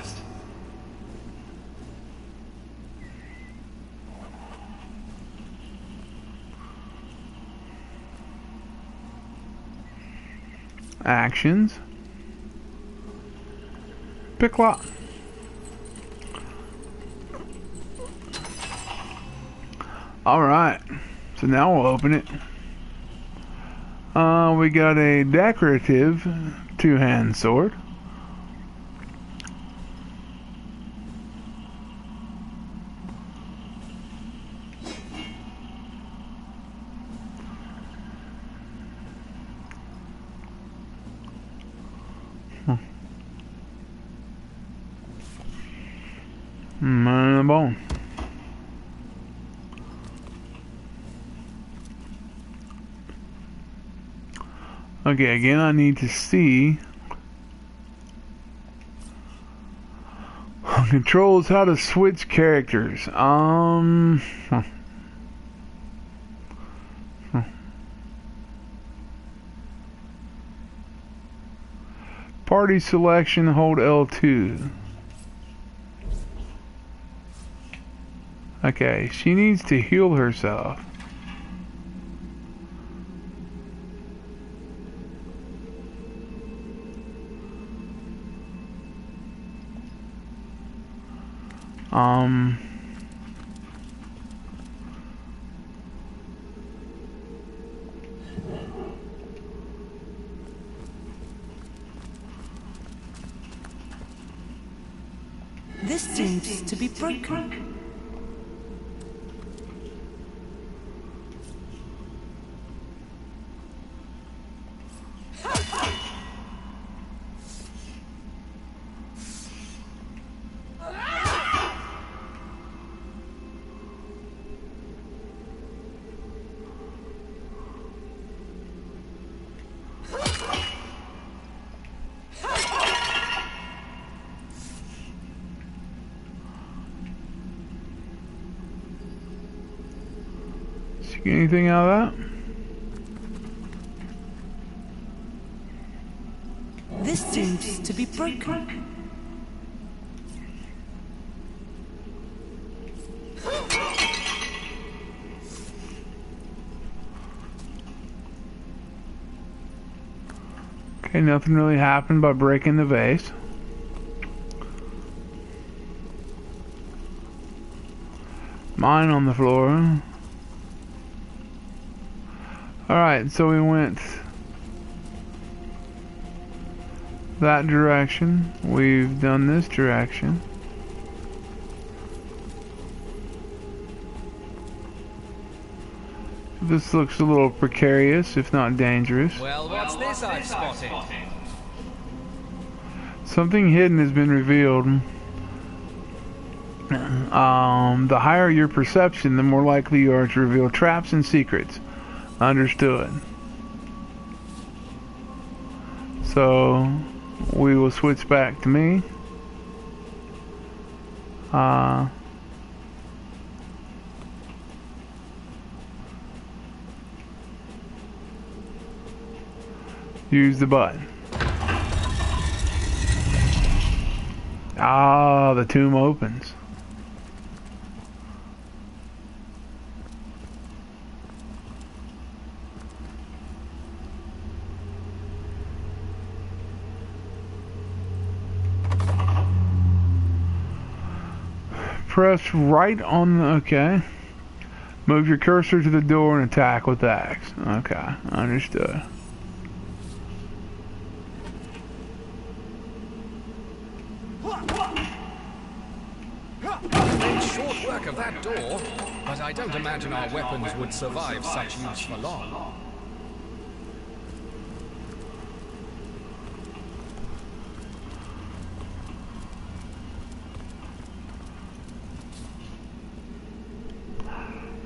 Actions. Pick lock. Alright. So now we'll open it. We got a decorative two-hand sword. Bone. Okay, again I need to see controls how to switch characters. Party selection, hold L2. Okay, she needs to heal herself. This seems to be broken. Get anything out of that? This seems to be broken. Okay, nothing really happened by breaking the vase. Mine on the floor. Alright, so we went that direction. We've done this direction. This looks a little precarious, if not dangerous. Well, what's this I've spotted? Something hidden has been revealed. The higher your perception, the more likely you are to reveal traps and secrets. Understood. So, we will switch back to me. Use the button. Ah, the tomb opens. Press right on the, okay. Move your cursor to the door and attack with the axe. Okay, understood. Made short work of that door, but I don't imagine our weapons would survive such use for long.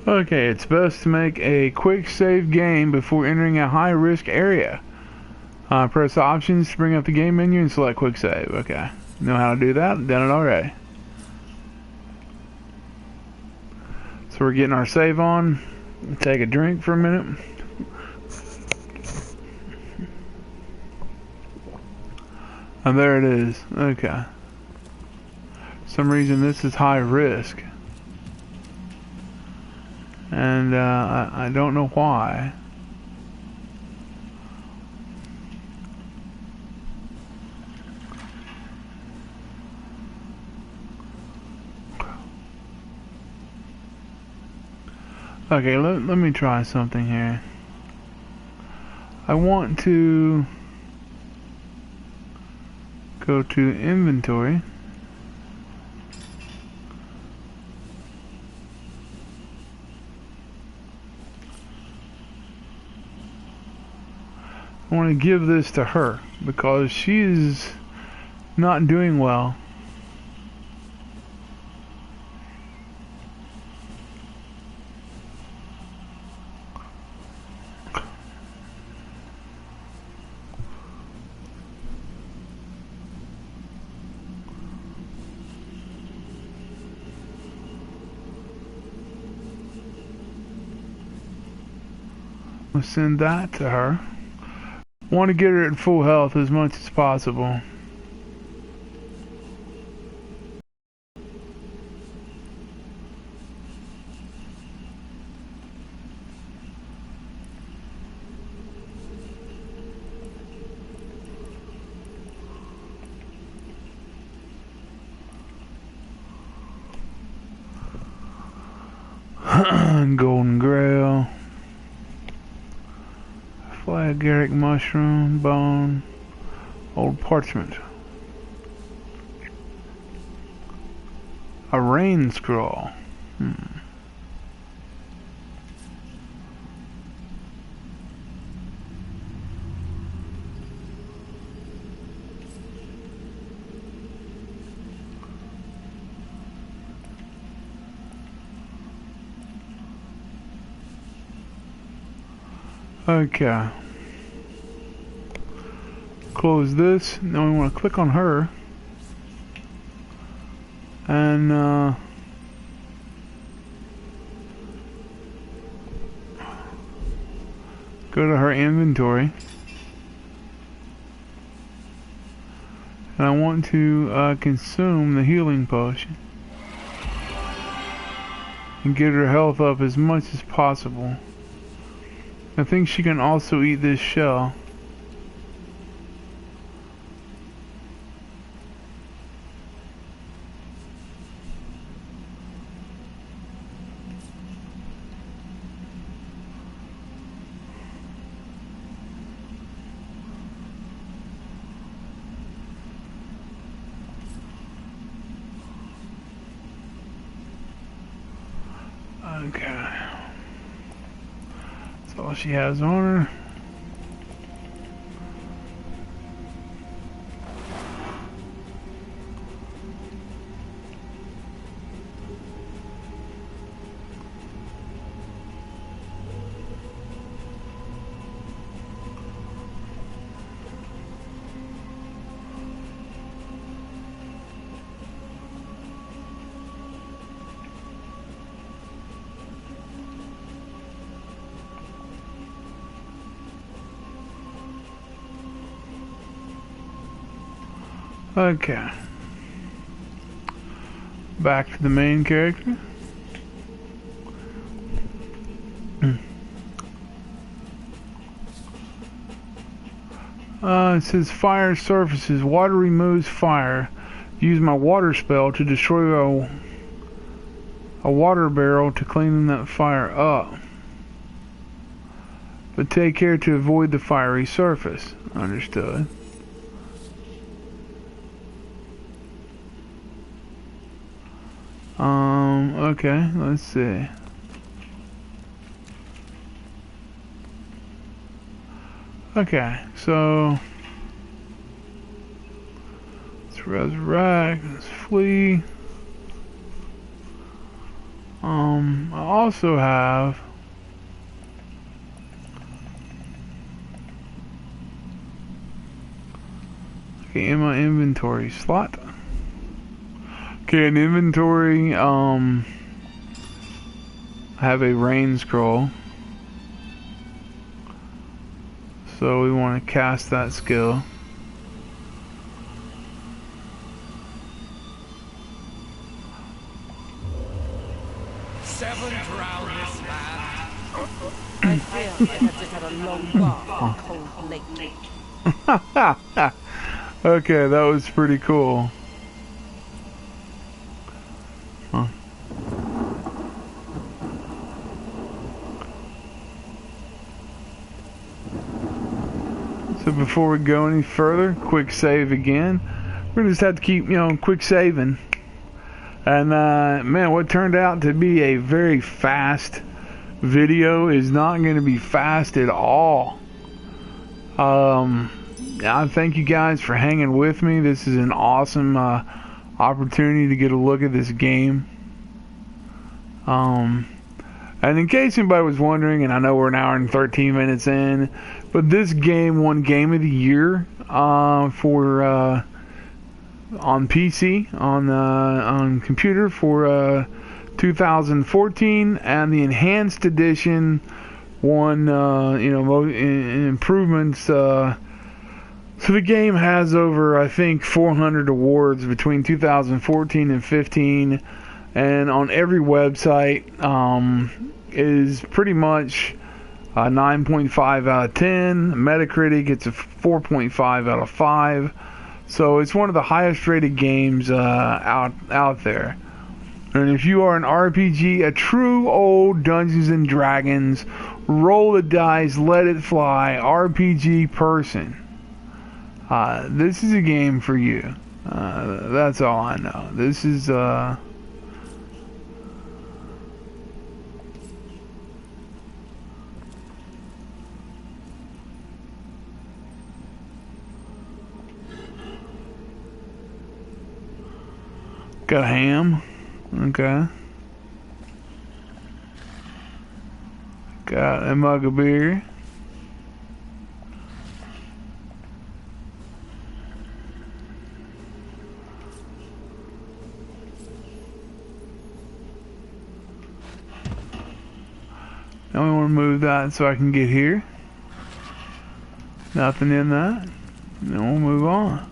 Okay, it's best to make a quick save game before entering a high-risk area. Press options to bring up the game menu and select quick save. Okay, know how to do that? Done it already. So we're getting our save on. Take a drink for a minute. And there it is. Okay. For some reason this is high risk. And I don't know why. Okay, let me try something here. I want to go to inventory. I want to give this to her because she is not doing well. I'll send that to her. Want to get her at full health as much as possible. Golden Grail. Flagaric mushroom, bone, old parchment. A rain scroll. Okay. Close this. Now we want to click on her. And go to her inventory. And I want to consume the healing potion. And get her health up as much as possible. I think she can also eat this shell. Okay. That's all she has on her. Okay. Back to the main character. It says fire surfaces. Water removes fire. Use my water spell to destroy a water barrel to clean that fire up. But take care to avoid the fiery surface. Understood. Okay, let's see. Okay, so let's resurrect, let's flee. I also have in my inventory slot. Okay, in inventory, I have a rain scroll. So we want to cast that skill. Seven drown this man. I feel like I've just had a long bath in cold lake. Okay, that was pretty cool. Huh. So before we go any further, quick save again. We're gonna just have to keep, quick saving. And man, what turned out to be a very fast video is not going to be fast at all. I thank you guys for hanging with me. This is an awesome opportunity to get a look at this game. And in case anybody was wondering, and I know we're an hour and 13 minutes in, but this game won Game of the Year for on PC, on computer for 2014, and the enhanced edition won improvements. So the game has over, I think, 400 awards between 2014 and 15, and on every website is pretty much a 9.5 out of 10. Metacritic, it's a 4.5 out of 5. So it's one of the highest rated games out there. And if you are an RPG, a true old Dungeons and Dragons, roll the dice, let it fly, RPG person, this is a game for you. That's all I know. This is got a ham. Okay. Got a mug of beer. Now we want to move that so I can get here. Nothing in that. Then we'll move on.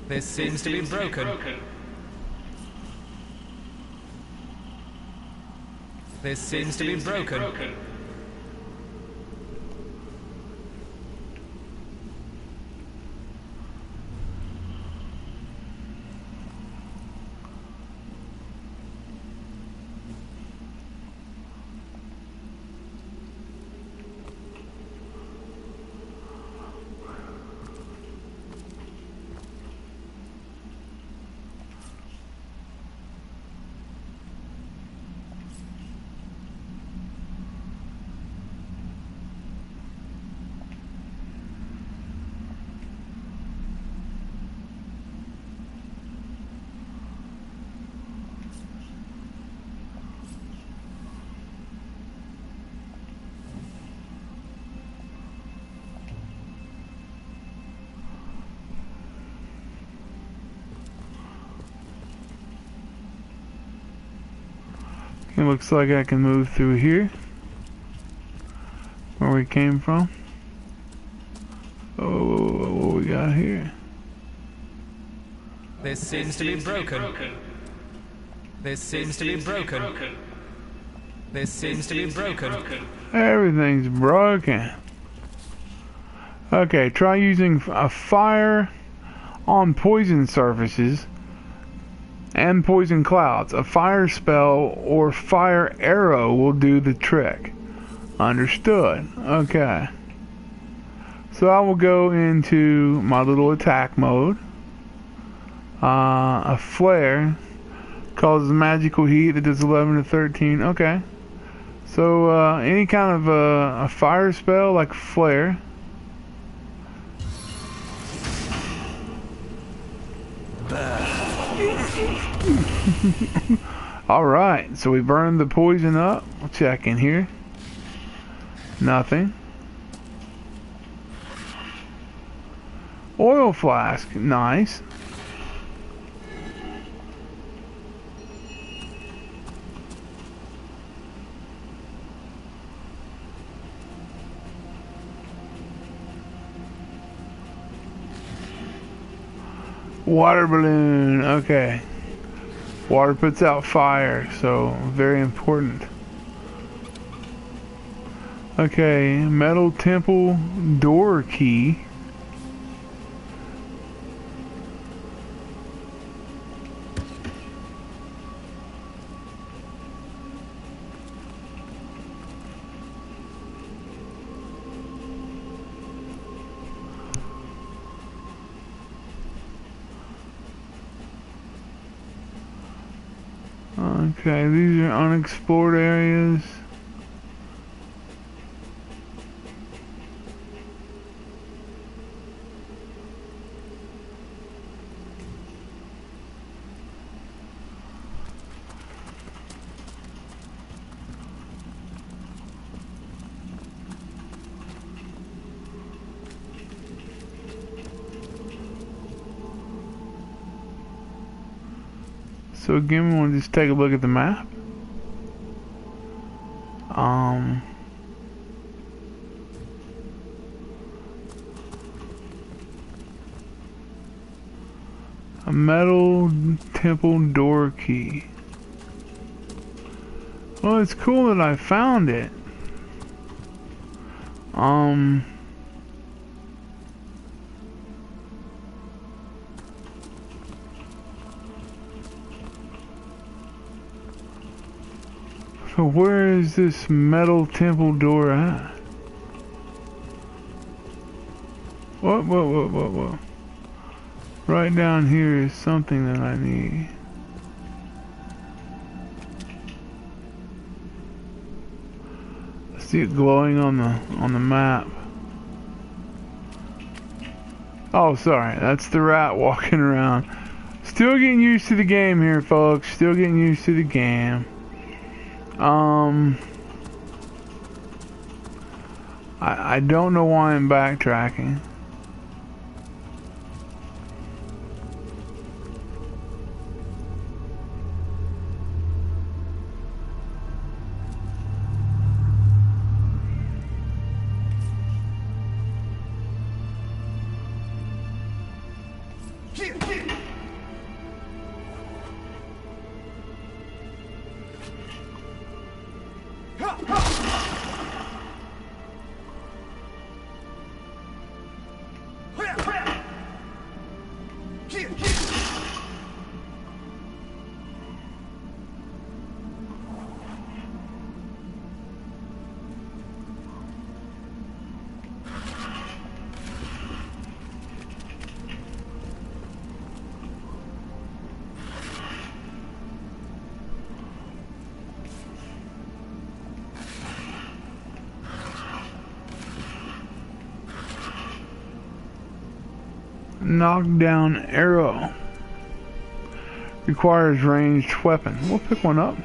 This seems to be broken. This seems to be broken. It looks like I can move through here, where we came from. Oh, what we got here? This seems to be broken. This seems to be broken. This seems to be broken. Everything's broken. Okay, try using a fire on poison surfaces and poison clouds. A fire spell or fire arrow will do the trick. Understood. Okay. So I will go into my little attack mode. A flare causes magical heat that does 11 to 13. Okay. So any kind of a fire spell like flare. Alright, so we burned the poison up. We'll check in here. Nothing. Oil flask, nice. Water balloon, okay. Water puts out fire, so very important. Okay, metal temple door key. Okay, these are unexplored areas. So again, we want to just take a look at the map. A metal temple door key. Well, it's cool that I found it. So where is this metal temple door at? Whoa. Right down here is something that I need. I see it glowing on the map. Oh, sorry, that's the rat walking around. Still getting used to the game here, folks. Still getting used to the game. I don't know why I'm backtracking. Knockdown arrow. Requires ranged weapon. We'll pick one up.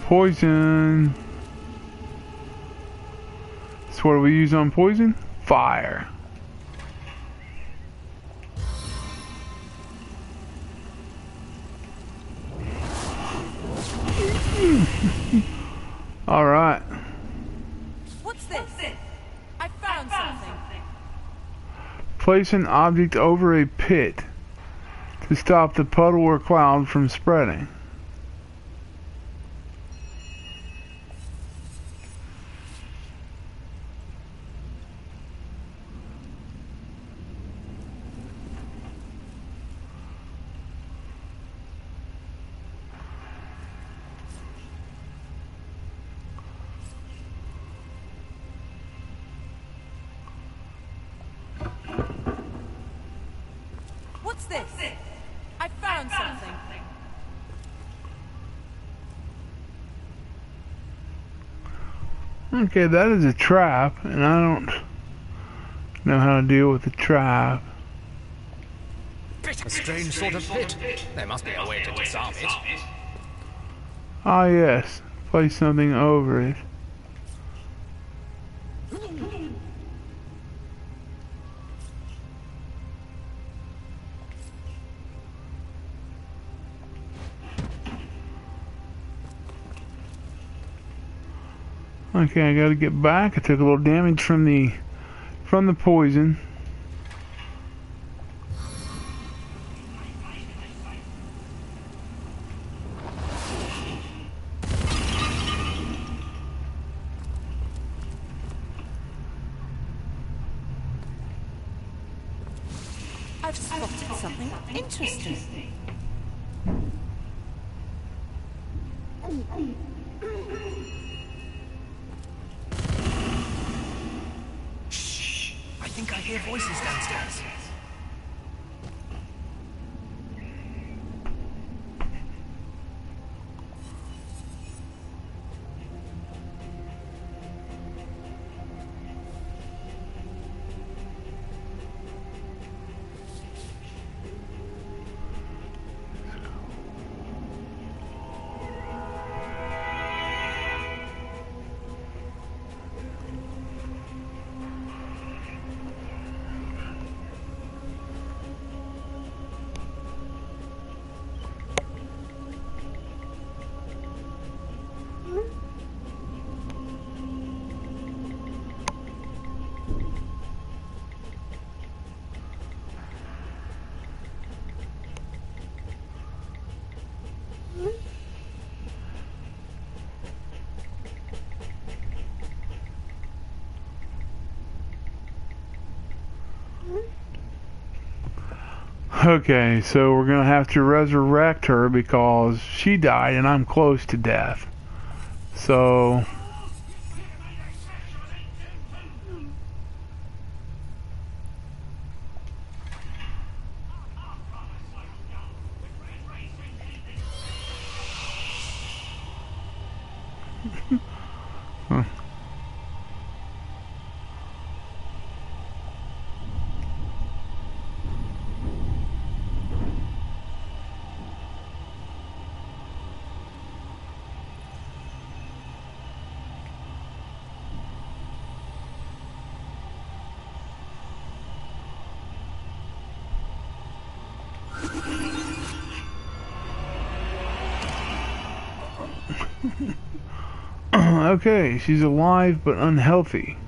Poison. So what do we use on poison? Fire. All right. What's this? I found something. Place an object over a pit to stop the puddle or cloud from spreading. What's this? I found something. Okay, that is a trap, and I don't know how to deal with the trap. A strange sort of pit. There must be a way to disarm it. Ah yes, place something over it. Okay, I gotta get back. I took a little damage from the poison. I've spotted something interesting. Shh! I think I hear voices downstairs. Okay, so we're gonna have to resurrect her because she died and I'm close to death. So huh. Okay, she's alive but unhealthy.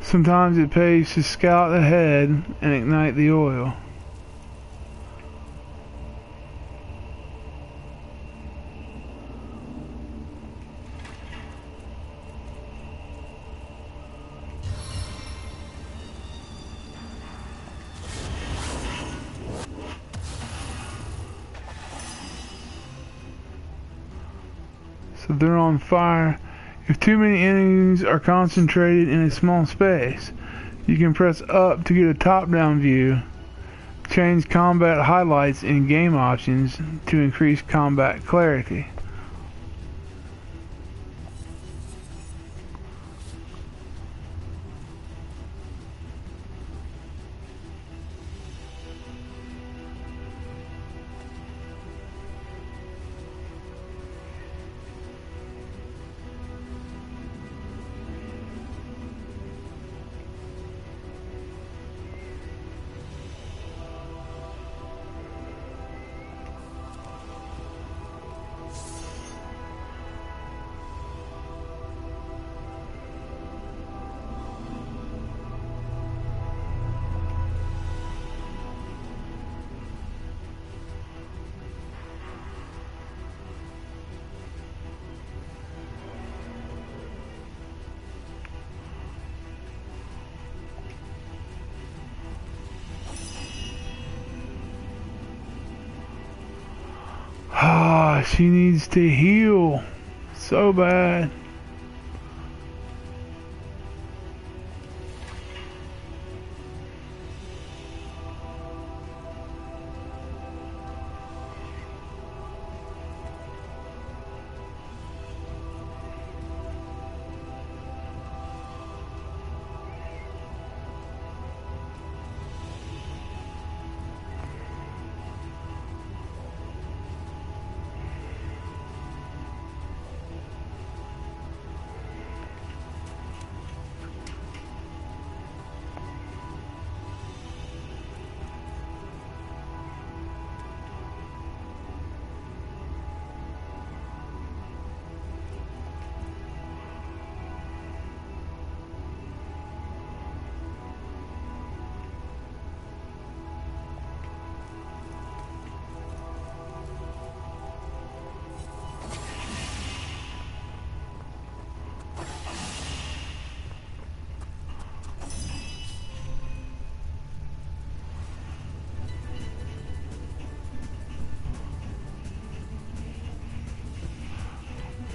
Sometimes it pays to scout ahead and ignite the oil. So they're on fire. If too many enemies are concentrated in a small space, You can press up to get a top-down view. Change combat highlights in game options to increase combat clarity. Ah, she needs to heal so bad.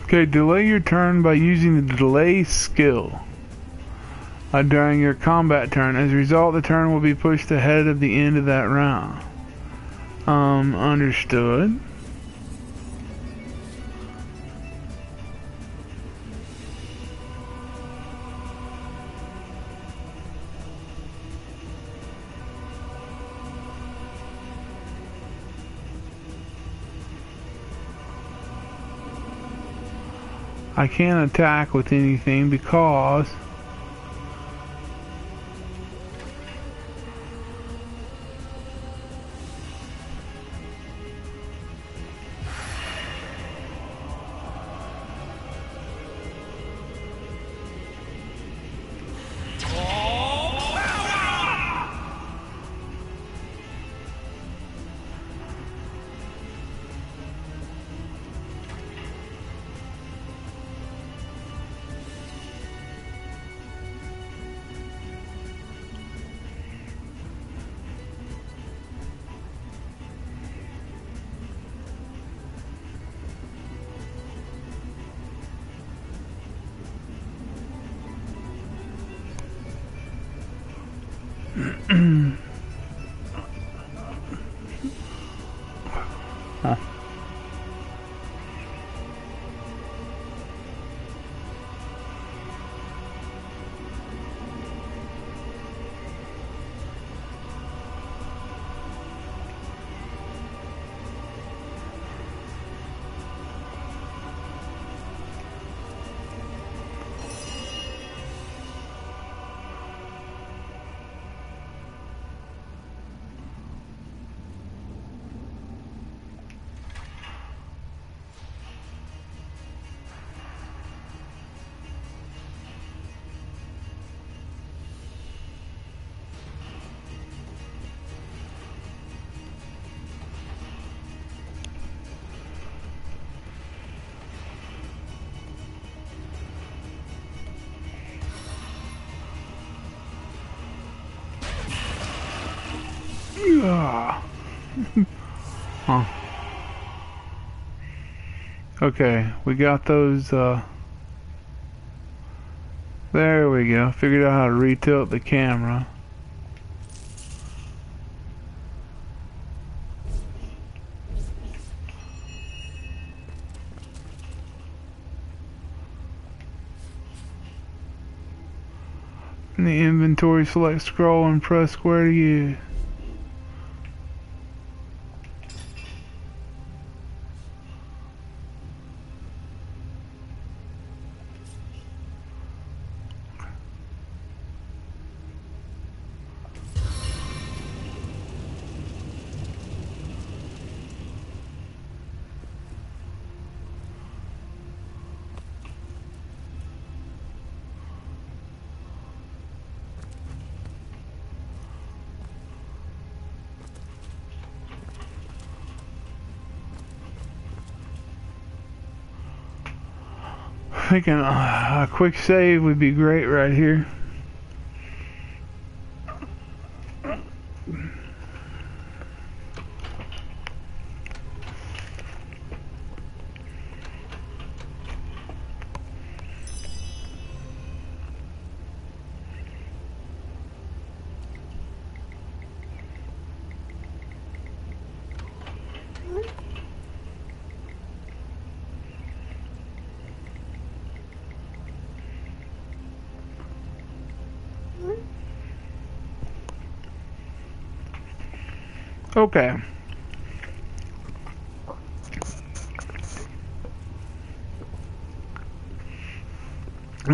Okay, delay your turn by using the delay skill during your combat turn. As a result, the turn will be pushed ahead of the end of that round. Understood. I can't attack with anything because huh. Huh. Okay, we got those There we go. Figured out how to retilt the camera. In the inventory, select scroll and press square to use. Thinking a quick save would be great right here. Okay.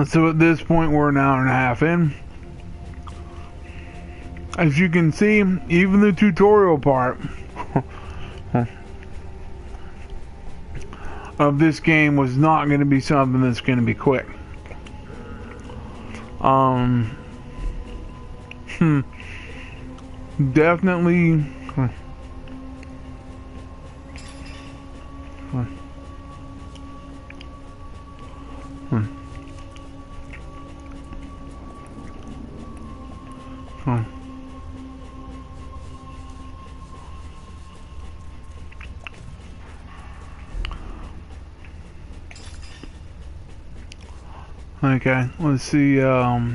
So at this point we're an hour and a half in. As you can see, even the tutorial part of this game was not going to be something that's going to be quick. Definitely. Okay, let's see. But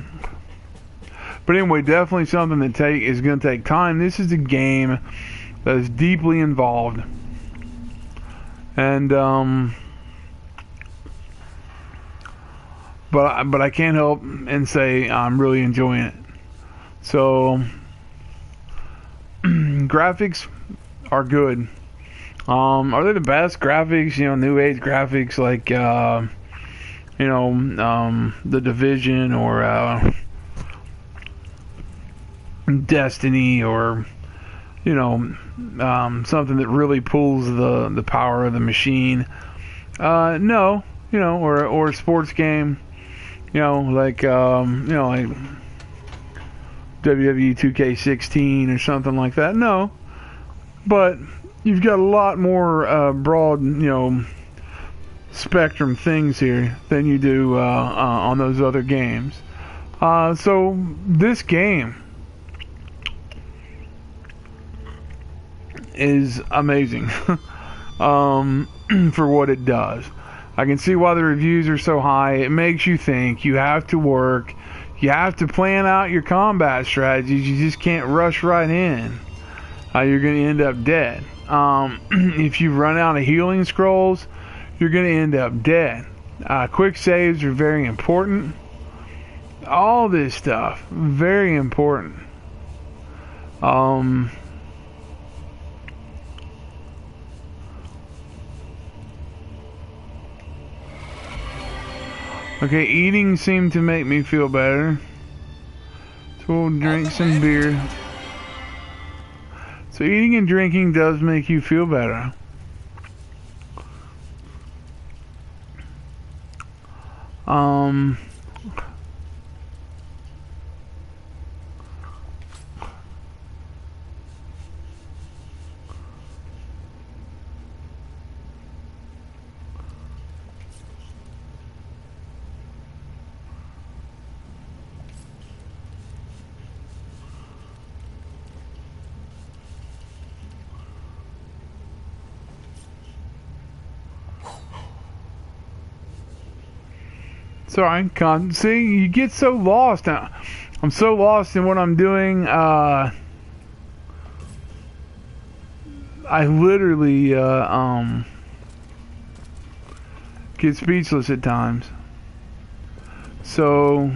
anyway, definitely something that is going to take time. This is a game that is deeply involved, and but I can't help and say I'm really enjoying it. So graphics are good. Are they the best graphics? You know, new age graphics like the Division or Destiny, or something that really pulls the power of the machine. No, or a sports game, like like WWE 2K16 or something like that. No, but you've got a lot more broad, spectrum things here than you do on those other games. So this game is amazing for what it does. I can see why the reviews are so high. It makes you think. You have to work. You have to plan out your combat strategies. You just can't rush right in. You're going to end up dead. If you run out of healing scrolls, you're going to end up dead. Quick saves are very important. All this stuff, very important. Okay, eating seemed to make me feel better. So we'll drink some beer. So eating and drinking does make you feel better. Sorry, see, you get so lost. I'm so lost in what I'm doing. I literally get speechless at times. So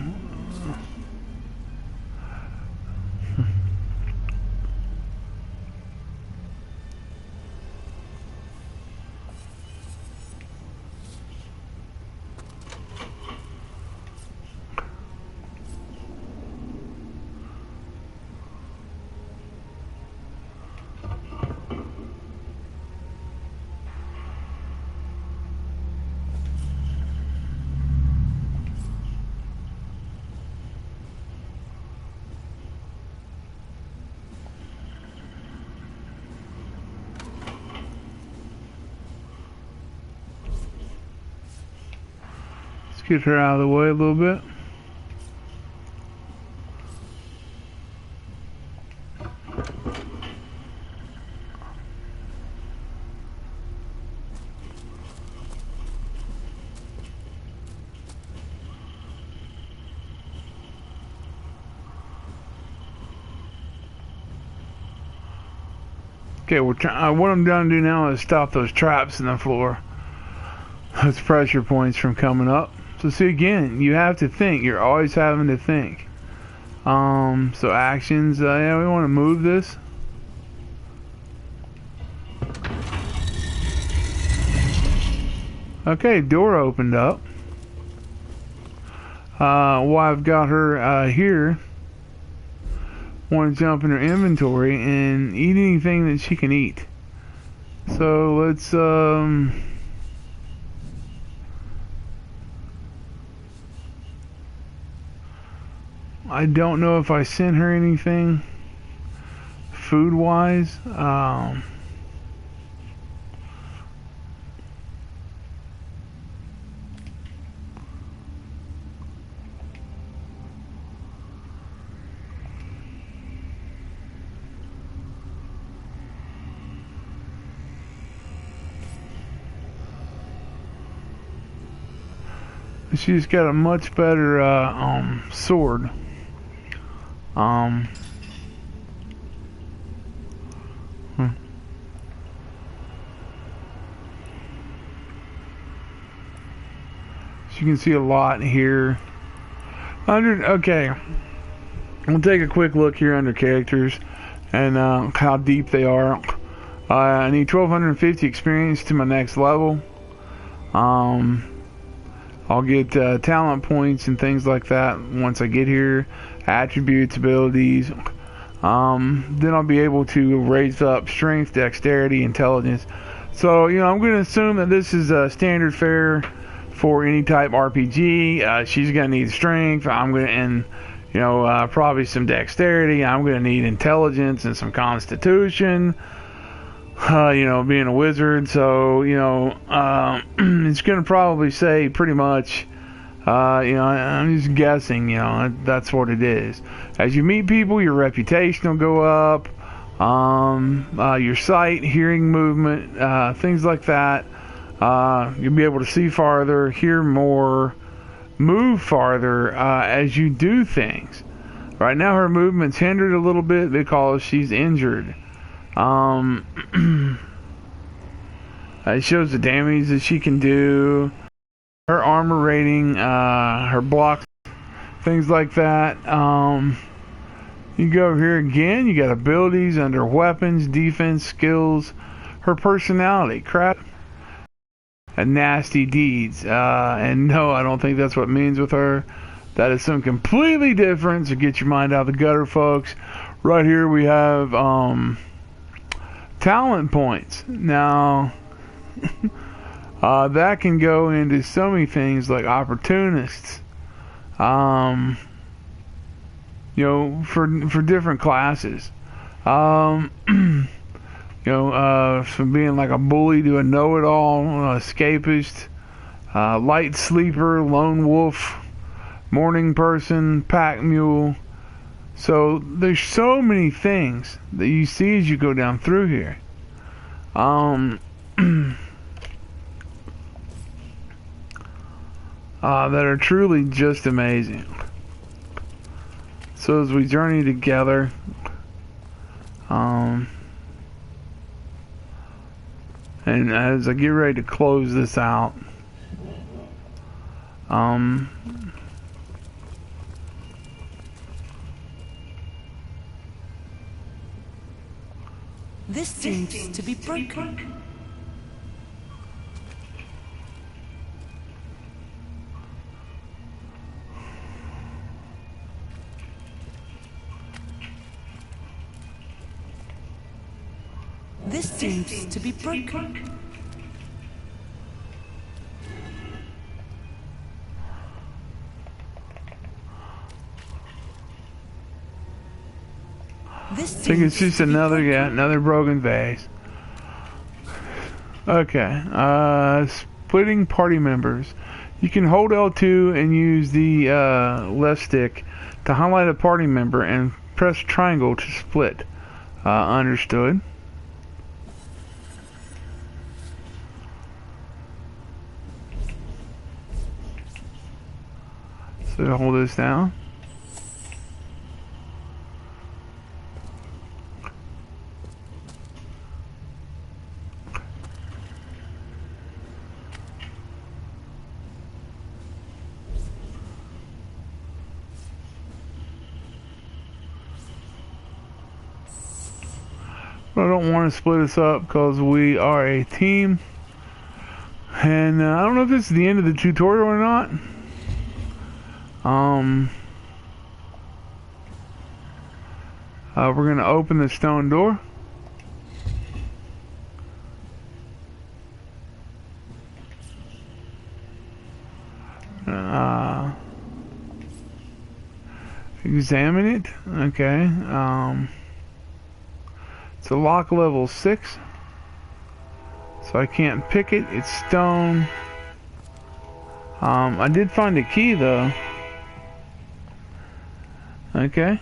let's get her out of the way a little bit. Okay, what I'm trying to do now is stop those traps in the floor. Those pressure points from coming up. So see, again, you have to think. You're always having to think. So actions, yeah, we want to move this. Okay, door opened up. Well, I've got her here. Want to jump in her inventory and eat anything that she can eat. So let's I don't know if I sent her anything food wise. She's got a much better sword. You can see a lot here. Okay, we'll take a quick look here under characters and how deep they are. I need 1250 experience to my next level. I'll get talent points and things like that once I get here. Attributes, abilities. Then I'll be able to raise up strength, dexterity, intelligence. So, I'm going to assume that this is a standard fare for any type RPG. She's going to need strength. I'm going to, and probably some dexterity. I'm going to need intelligence and some constitution. Being a wizard, so it's going to probably say pretty much. I'm just guessing. That's what it is. As you meet people, your reputation will go up. Your sight, hearing, movement, things like that. You'll be able to see farther, hear more, move farther as you do things. Right now, her movement's hindered a little bit because she's injured. It shows the damage that she can do, her armor rating, her blocks, things like that. You go over here again, you got abilities under weapons, defense, skills, her personality, crap, and nasty deeds. And no, I don't think that's what it means with her. That is something completely different, so get your mind out of the gutter, folks. Right here we have talent points. Now, that can go into so many things like opportunists. For different classes. From being like a bully to a know-it-all, escapist, light sleeper, lone wolf, morning person, pack mule. So there's so many things that you see as you go down through here. that are truly just amazing. So as we journey together, and as I get ready to close this out, This seems to be broken. This seems to be broken. I think it's just another broken vase. Okay, splitting party members. You can hold L2 and use the left stick to highlight a party member and press triangle to split. Understood. So hold this down. I don't want to split us up because we are a team. And I don't know if this is the end of the tutorial or not. We're going to open the stone door. Examine it. Okay. It's a lock level 6. So I can't pick it. It's stone. I did find a key though. Okay.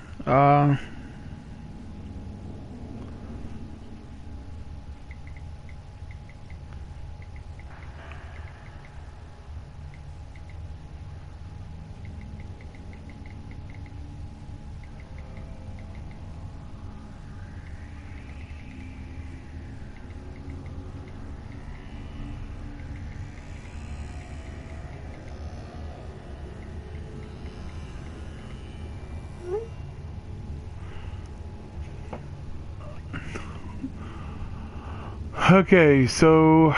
Okay, so,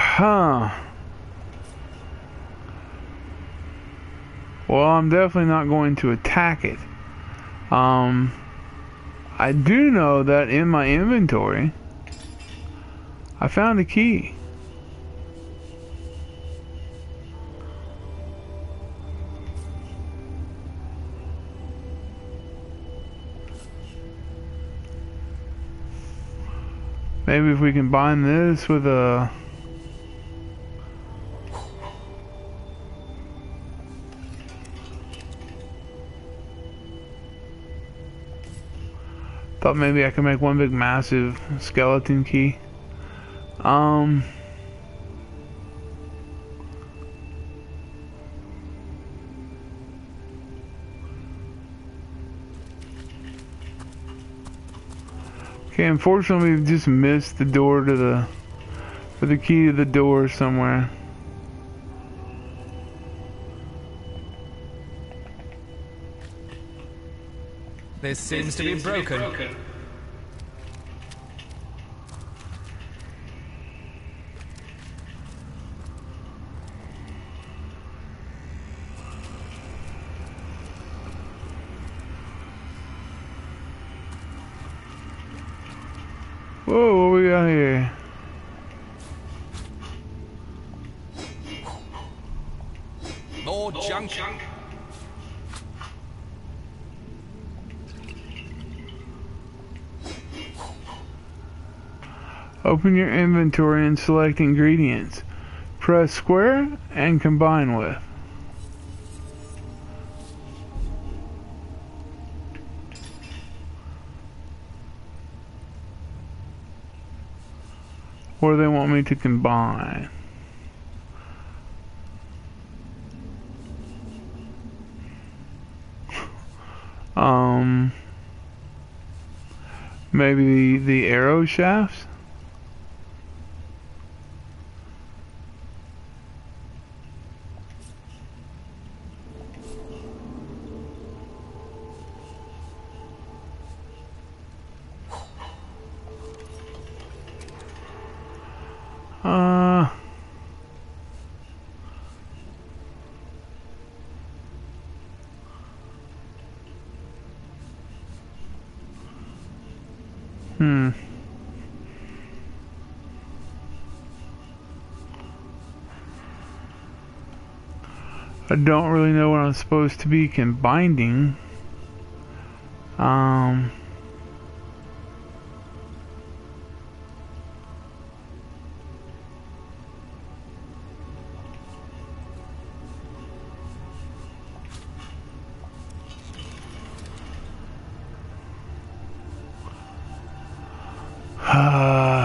well, I'm definitely not going to attack it. I do know that in my inventory, I found a key. Maybe if we combine this with a... Thought maybe I could make one big massive skeleton key. Okay, unfortunately we've just missed the door to the... for the key to the door somewhere. This seems to be broken. Whoa, what we got here? More junk. Open your inventory and select ingredients. Press square and combine with. What do they want me to combine? Maybe the arrow shafts. I don't really know what I'm supposed to be combining.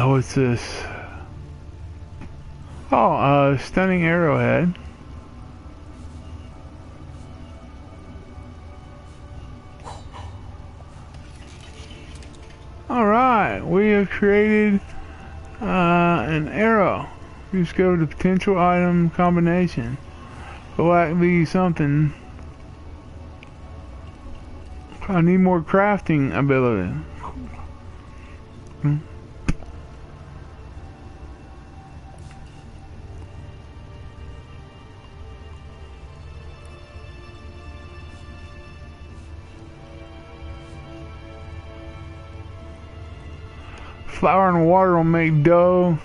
What's this? Oh, stunning arrowhead. Alright, we have created an arrow. Just go to potential item combination. Likely something. I need more crafting ability. Flour and water will make dough,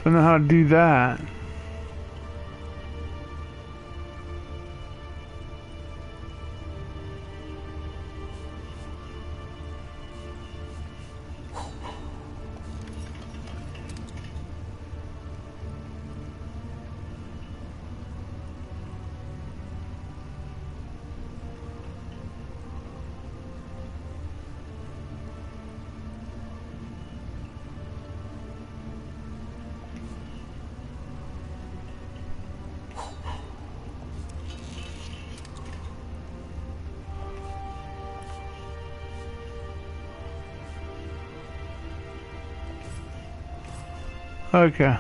so I know how to do that. Okay.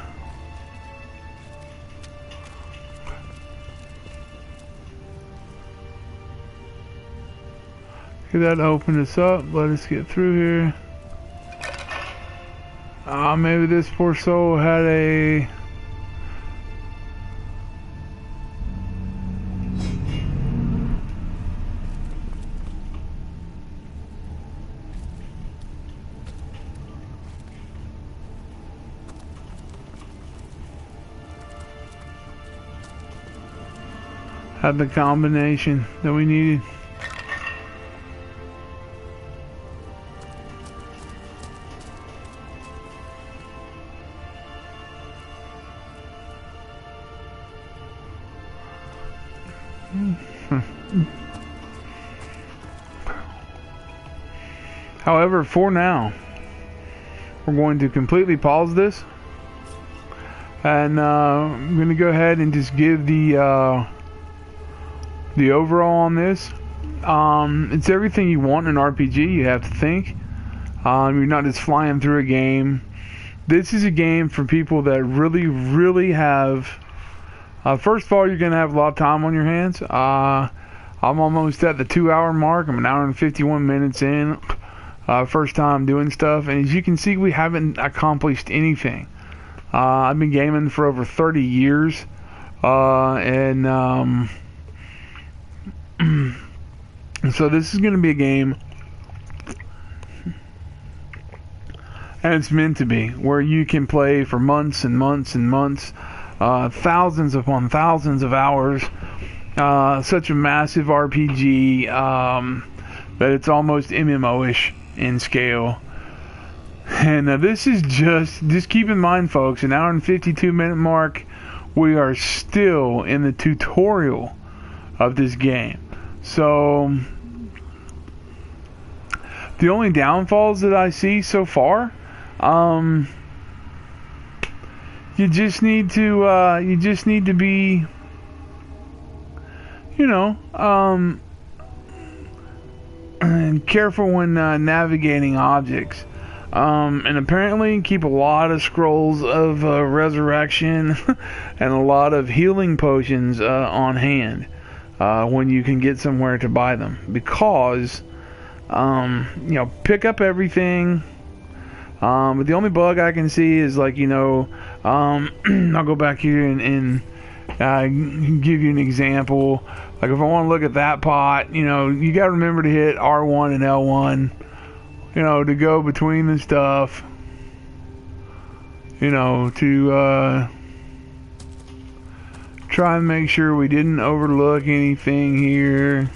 Okay, that opened us up. Let us get through here. Maybe this poor soul had a... had the combination that we needed. However, for now, we're going to completely pause this, and I'm going to go ahead and just give the overall on this. It's everything you want in an RPG. You have to think. You're not just flying through a game. This is a game for people that really have... first of all, you're going to have a lot of time on your hands. I'm almost at the 2-hour mark. I'm an hour and 51 minutes in. First time doing stuff. And as you can see, we haven't accomplished anything. I've been gaming for over 30 years. And so this is going to be a game, and it's meant to be, where you can play for months and months and months, thousands upon thousands of hours. Such a massive RPG that it's almost MMO-ish in scale. And this is just keep in mind, folks, an hour and 52 minute mark, we are still in the tutorial of this game. So the only downfalls that I see so far, you just need to be, careful when navigating objects. And apparently keep a lot of scrolls of resurrection and a lot of healing potions on hand when you can get somewhere to buy them. Because, pick up everything. But the only bug I can see is like, I'll go back here and give you an example. Like if I want to look at that pot, you got to remember to hit R1 and L1. To go between the stuff, to try and make sure we didn't overlook anything here.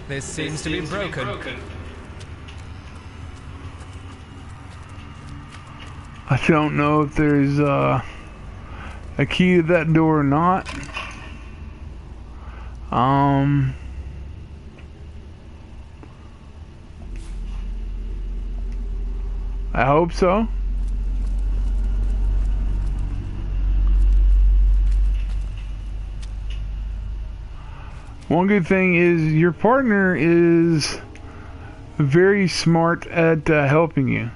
This seems to be broken. I don't know if there's a key to that door or not. I hope so. One good thing is your partner is very smart at helping you.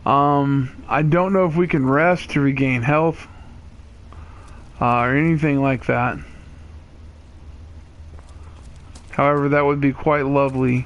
I don't know if we can rest to regain health or anything like that. However, that would be quite lovely.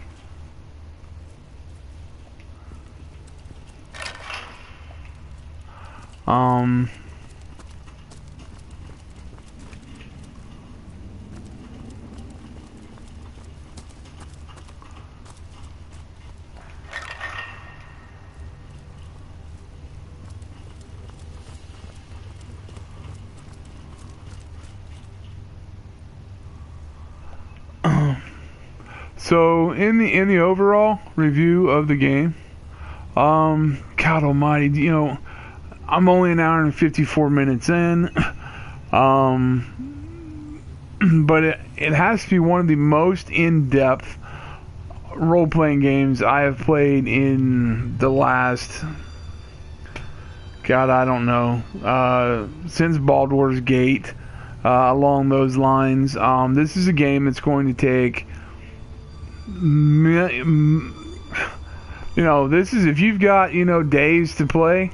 So in the overall review of the game, God Almighty, I'm only an hour and 54 minutes in, but it has to be one of the most in-depth role-playing games I have played in the last, God, I don't know, since Baldur's Gate, along those lines. This is a game that's going to take, this is if you've got, days to play,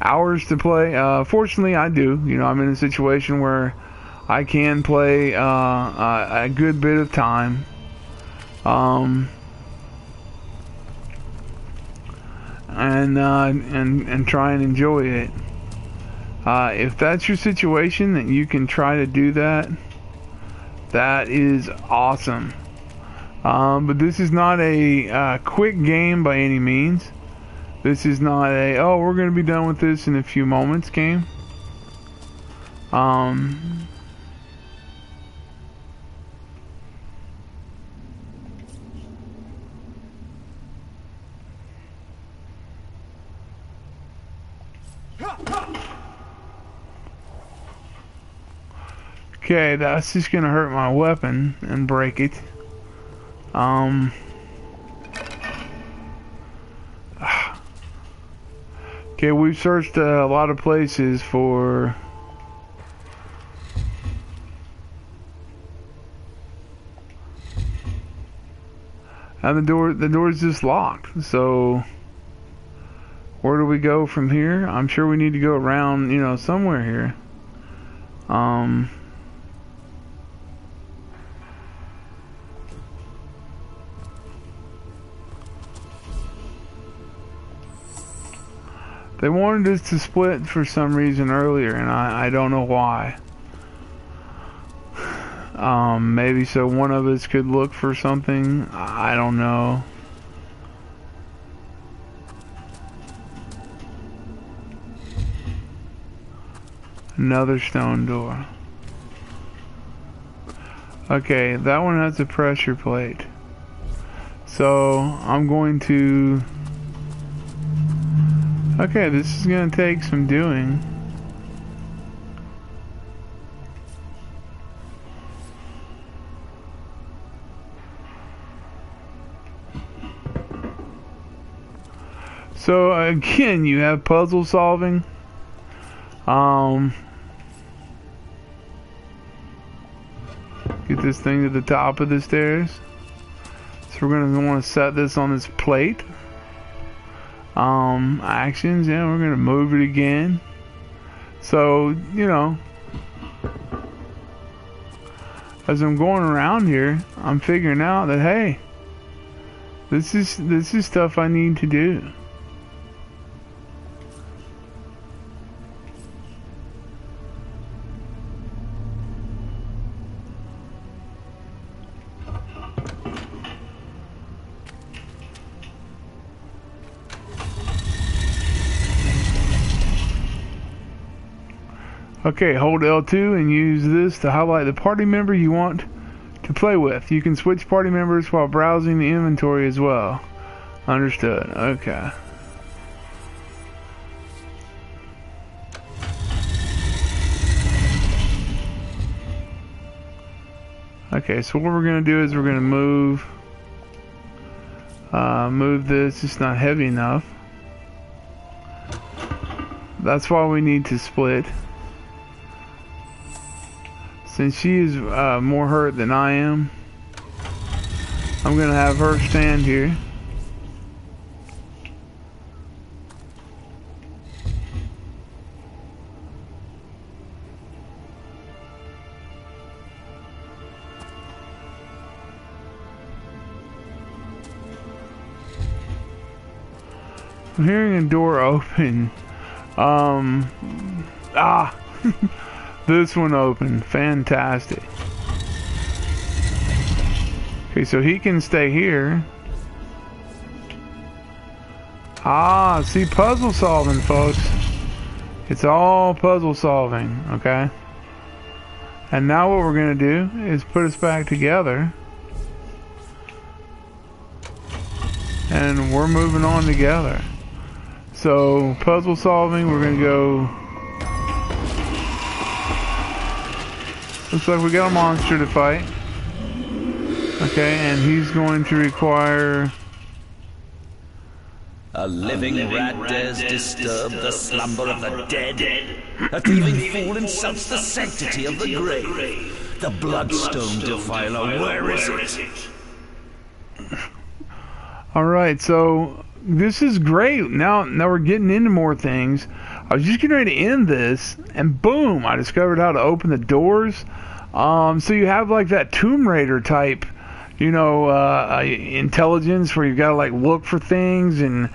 hours to play. Fortunately, I do. I'm in a situation where I can play a good bit of time. And try and enjoy it. If that's your situation, that you can try to do that, that is awesome. But this is not a quick game by any means. This is not a, we're going to be done with this in a few moments game. Okay, that's just going to hurt my weapon and break it. Okay, we've searched a lot of places for and the door's just locked. So where do we go from here? I'm sure we need to go around, somewhere here. They wanted us to split for some reason earlier, and I don't know why. Maybe so one of us could look for something. I don't know. Another stone door. Okay, that one has a pressure plate. So I'm going to... Okay, this is going to take some doing. So again, you have puzzle solving. Get this thing to the top of the stairs. So we're gonna want to set this on this plate. Actions, yeah, we're gonna move it again. So, you know, as I'm going around here, I'm figuring out that, hey, this is stuff I need to do. Okay, hold L2 and use this to highlight the party member you want to play with. You can switch party members while browsing the inventory as well. Understood. Okay. Okay, so what we're going to do is we're going to move this. It's not heavy enough. That's why we need to split. Since she is more hurt than I am, I'm gonna have her stand here. I'm hearing a door open. This one opened. Fantastic. Okay, so he can stay here. See, puzzle solving, folks. It's all puzzle solving, okay? And now what we're going to do is put us back together. And we're moving on together. So, puzzle solving, we're going to go... Looks like we got a monster to fight. Okay, and he's going to require... A living rat dares disturb the slumber of the dead. A thieving fool insults the sanctity of the grave. The bloodstone defiler, where is it? Alright, so this is great. Now we're getting into more things. I was just getting ready to end this, and boom, I discovered how to open the doors. So you have like that Tomb Raider type, you know, intelligence where you've got to like look for things and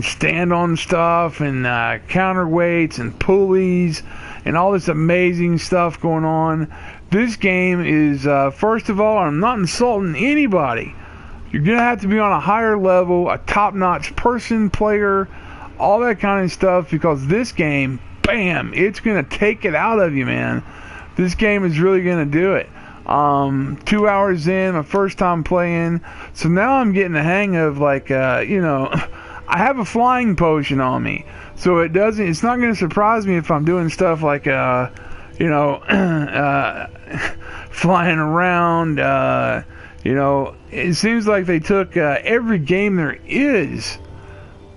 stand on stuff and counterweights and pulleys and all this amazing stuff going on. This game is, first of all, I'm not insulting anybody. You're going to have to be on a higher level, a top-notch person, player, all that kind of stuff, because this game, bam, it's going to take it out of you, man. This game is really going to do it. 2 hours in, my first time playing, so now I'm getting the hang of, like, you know, I have a flying potion on me, so it's not going to surprise me if I'm doing stuff like, you know, flying around, you know. It seems like they took every game there is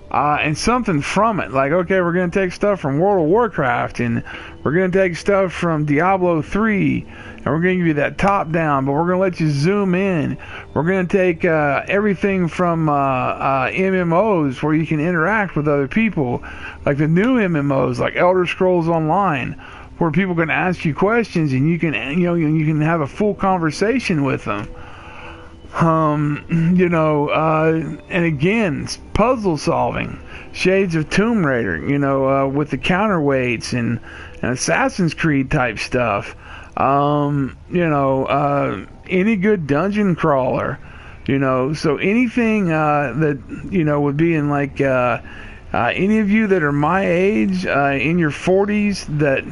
and something from it. Like, okay, we're going to take stuff from World of Warcraft, and we're going to take stuff from Diablo 3, and we're going to give you that top down, but we're going to let you zoom in. We're going to take everything from MMOs where you can interact with other people, like the new MMOs, like Elder Scrolls Online, where people can ask you questions and you can, you know, you can have a full conversation with them. You know, and again, it's puzzle solving, shades of Tomb Raider, you know, with the counterweights and Assassin's Creed type stuff. You know, any good dungeon crawler, you know, so anything that, you know, would be in like any of you that are my age, in your 40s, that,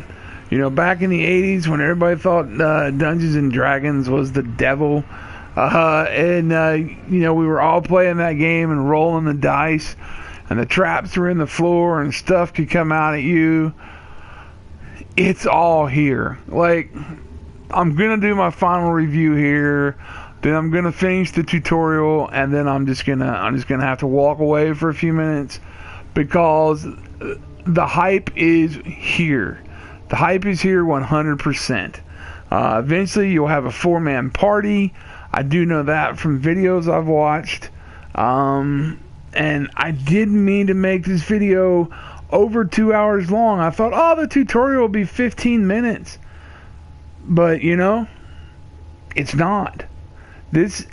you know, back in the 80s when everybody thought Dungeons and Dragons was the devil. You know, we were all playing that game and rolling the dice, and the traps were in the floor and stuff could come out at you. It's all here. Like, I'm gonna do my final review here, then I'm gonna finish the tutorial, and then I'm just gonna have to walk away for a few minutes. because the hype is here. The hype is here 100%. Eventually, you'll have a 4-man party. I do know that from videos I've watched. And I didn't mean to make this video over 2 hours long. I thought, oh, the tutorial will be 15 minutes. But, you know, it's not.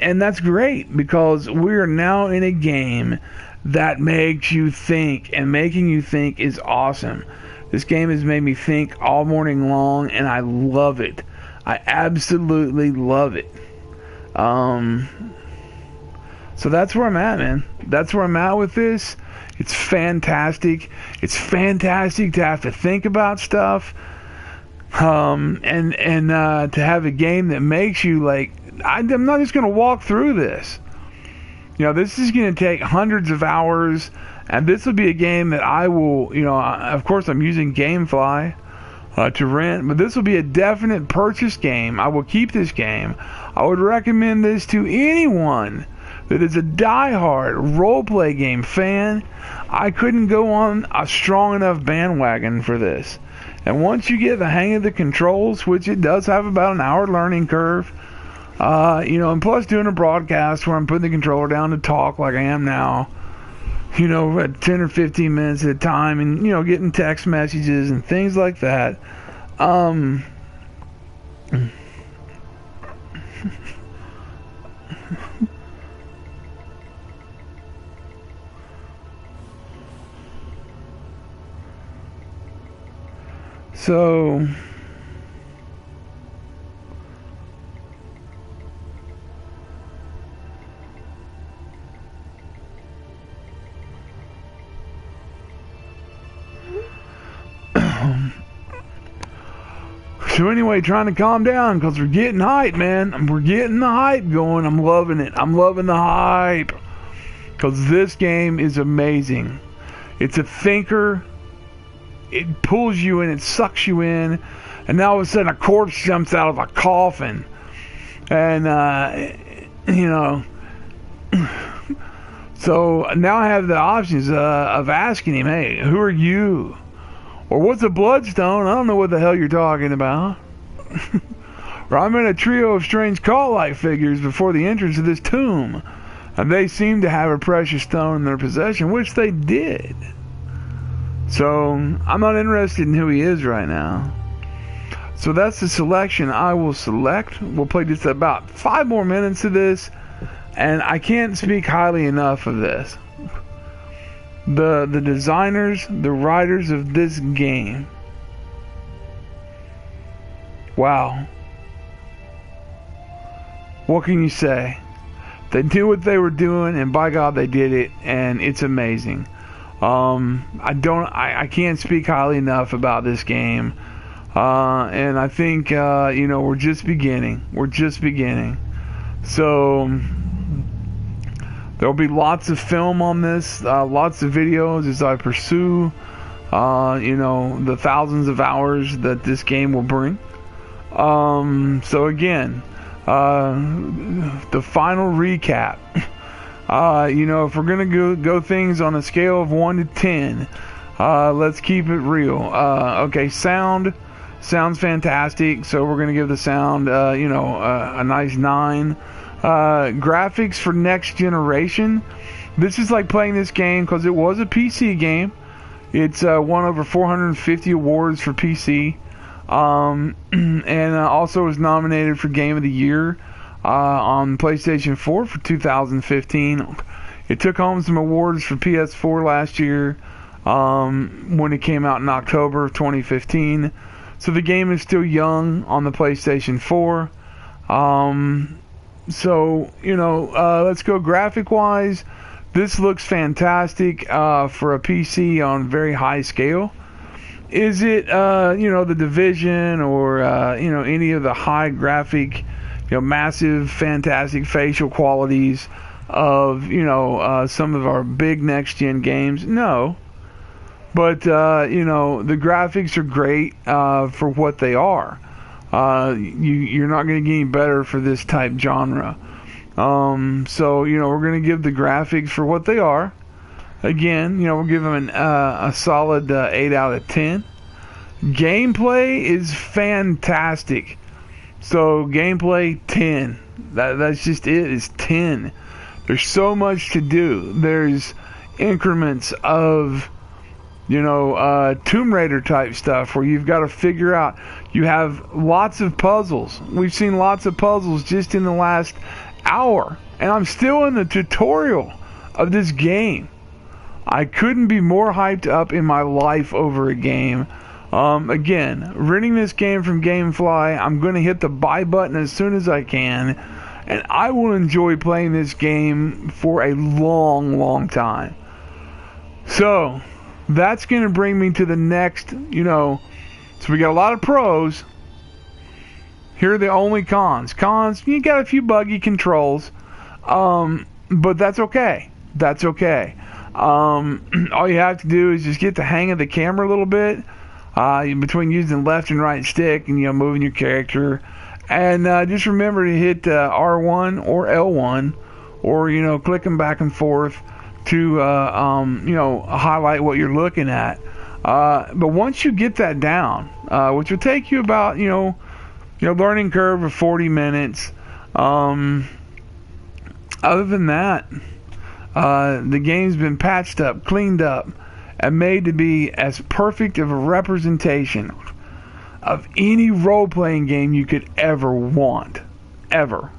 And that's great, because we're now in a game that makes you think, and making you think is awesome. This game has made me think all morning long, and I love it. I absolutely love it. So that's where I'm at, man. That's where I'm at with this. It's fantastic. It's fantastic to have to think about stuff. And to have a game that makes you like, I'm not just going to walk through this. You know, this is going to take hundreds of hours, and this will be a game that I will, you know, of course I'm using GameFly to rent, but this will be a definite purchase game. I will keep this game. I would recommend this to anyone that is a die-hard roleplay game fan. I couldn't go on a strong enough bandwagon for this. And once you get the hang of the controls, which it does have about an hour learning curve, you know, and plus doing a broadcast where I'm putting the controller down to talk like I am now, you know, at 10 or 15 minutes at a time, and, you know, getting text messages and things like that. So anyway, trying to calm down because we're getting hype, man. We're getting the hype going. I'm loving it. I'm loving the hype because this game is amazing. It's a thinker. It pulls you in, it sucks you in, and now all of a sudden a corpse jumps out of a coffin. And, you know, so now I have the options of asking him, hey, who are you? Or what's a bloodstone? I don't know what the hell you're talking about. Or I'm in a trio of strange cult-like figures before the entrance of this tomb, and they seem to have a precious stone in their possession, which they did. So I'm not interested in who he is right now. So that's the selection I will select. We'll play just about 5 more minutes of this, and I can't speak highly enough of this. The designers, the writers of this game. Wow. What can you say? They knew what they were doing, and by God they did it, and it's amazing. I can't speak highly enough about this game. And I think, you know, we're just beginning. We're just beginning. So there'll be lots of film on this, lots of videos as I pursue, you know, the thousands of hours that this game will bring. So again, the final recap. You know, if we're gonna go things on a scale of 1 to 10, let's keep it real. Okay, sounds fantastic, so we're gonna give the sound, you know, a nice 9. Graphics for next generation. This is like playing this game because it was a PC game. It's won over 450 awards for PC, and also was nominated for Game of the Year on PlayStation 4 for 2015. It took home some awards for PS4 last year when it came out in October of 2015. So the game is still young on the PlayStation 4. So, you know, let's go graphic-wise. This looks fantastic for a PC on very high scale. Is it, you know, the Division or, you know, any of the high graphic, you know, massive, fantastic facial qualities of, you know, some of our big next-gen games? No. But, you know, the graphics are great for what they are. You're not going to get any better for this type genre. So, you know, we're going to give the graphics for what they are. Again, we'll give them a solid 8 out of 10. Gameplay is fantastic. So gameplay 10. That's just it. It's 10. There's so much to do. There's increments of Tomb Raider type stuff where you've got to figure out. You have lots of puzzles. We've seen lots of puzzles just in the last hour, and I'm still in the tutorial of this game. I couldn't be more hyped up in my life over a game. Again, renting this game from GameFly. I'm going to hit the buy button as soon as I can, and I will enjoy playing this game for a long, long time. So that's going to bring me to the next, so we got a lot of pros. Here are the only cons. Cons, you got a few buggy controls, but that's okay. That's okay. All you have to do is just get the hang of the camera a little bit, between using left and right stick and, moving your character. And just remember to hit R1 or L1 or, click them back and forth to highlight what you're looking at. But once you get that down, which will take you about learning curve of 40 minutes. Other than that, the game's been patched up, cleaned up, and made to be as perfect of a representation of any role-playing game you could ever want, ever.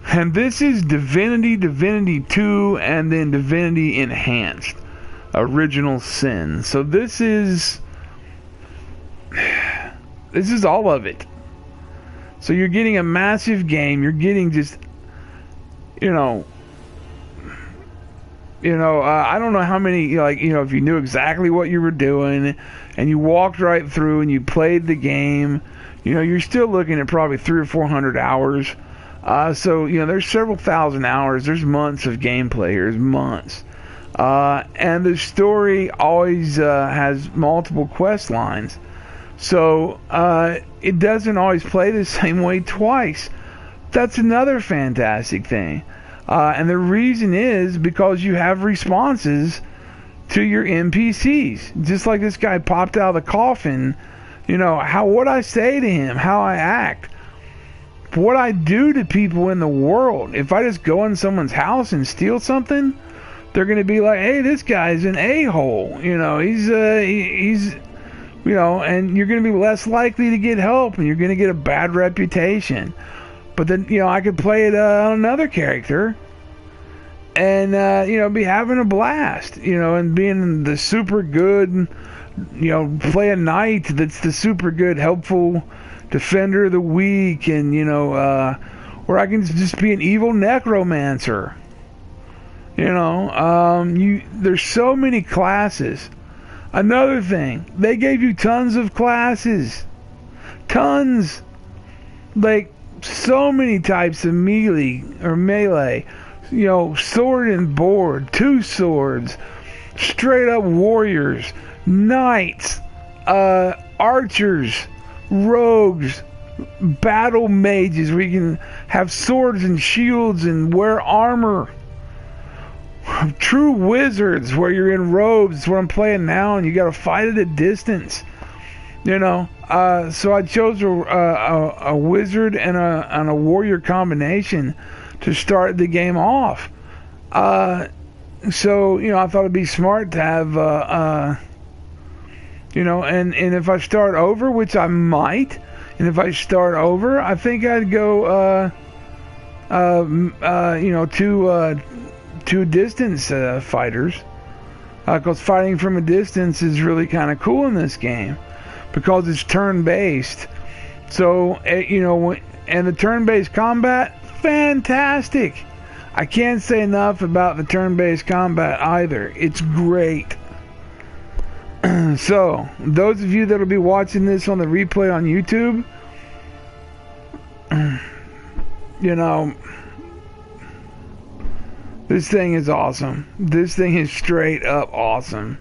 And this is Divinity, Divinity 2, and then Divinity Enhanced, Original Sin. So this is all of it. So you're getting a massive game. You're getting just, I don't know how many, if you knew exactly what you were doing and you walked right through and you played the game, you're still looking at probably 300 or 400 hours. So, there's several thousand hours. There's months of gameplay. There's months. And the story always has multiple quest lines. So, it doesn't always play the same way twice. That's another fantastic thing. And the reason is because you have responses to your NPCs. Just like this guy popped out of the coffin, what I say to him, how I act, what I do to people in the world. If I just go in someone's house and steal something, they're going to be like, hey, this guy's an a-hole. He's and you're going to be less likely to get help, and you're going to get a bad reputation. But then, I could play it on another character and, be having a blast, and being the super good, play a knight that's the super good, helpful defender of the weak, and, or I can just be an evil necromancer. There's so many classes. Another thing, they gave you tons of classes. Tons. Like, so many types of melee, sword and board, two swords, straight up warriors, knights, archers, rogues, battle mages where you can have swords and shields and wear armor, true wizards where you're in robes. It's what I'm playing now, and you got to fight at a distance. So I chose a wizard and a warrior combination to start the game off. So I thought it'd be smart to have, and if I start over, which I might, and if I start over, I think I'd go, two distance fighters, because fighting from a distance is really kind of cool in this game. Because it's turn-based. So, and the turn-based combat, fantastic. I can't say enough about the turn-based combat either. It's great. So, those of you that will be watching this on the replay on YouTube, this thing is awesome. This thing is straight up awesome.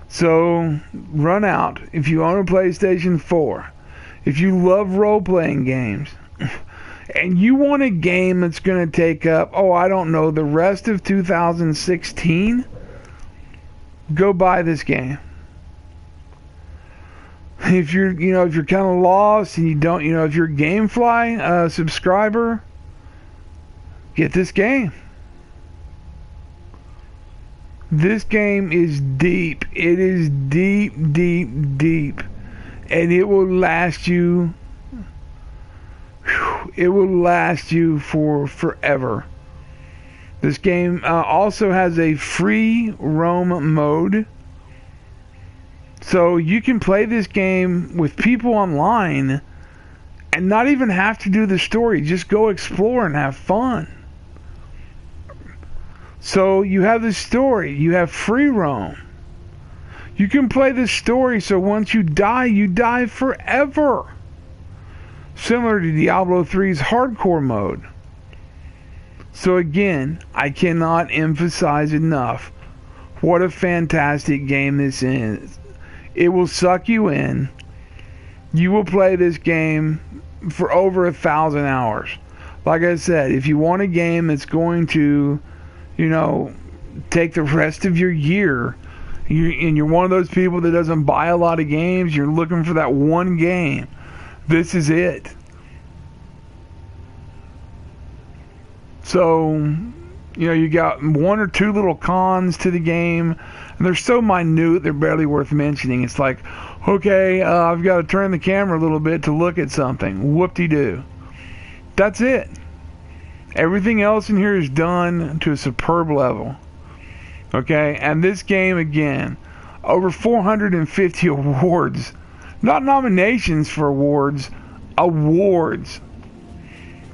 So, run out. If you own a PlayStation 4, if you love role-playing games, and you want a game that's going to take up, I don't know, the rest of 2016, go buy this game. If you're kind of lost and you don't, if you're a GameFly subscriber, get this game. This game is deep. It is deep, deep, deep. And it will last you. It will last you for forever. This game also has a free roam mode. So you can play this game with people online and not even have to do the story. Just go explore and have fun. So you have the story. You have free roam. You can play the story so once you die forever. Similar to Diablo 3's hardcore mode. So again, I cannot emphasize enough what a fantastic game this is. It will suck you in. You will play this game for over 1,000 hours. Like I said, if you want a game that's going to, take the rest of your year, and you're one of those people that doesn't buy a lot of games, you're looking for that one game, this is it. So, you got one or two little cons to the game, and they're so minute they're barely worth mentioning. It's like, okay, I've got to turn the camera a little bit to look at something. Whoop-de-doo. That's it. Everything else in here is done to a superb level. Okay, and this game, again, over 450 awards. Not nominations for awards, awards.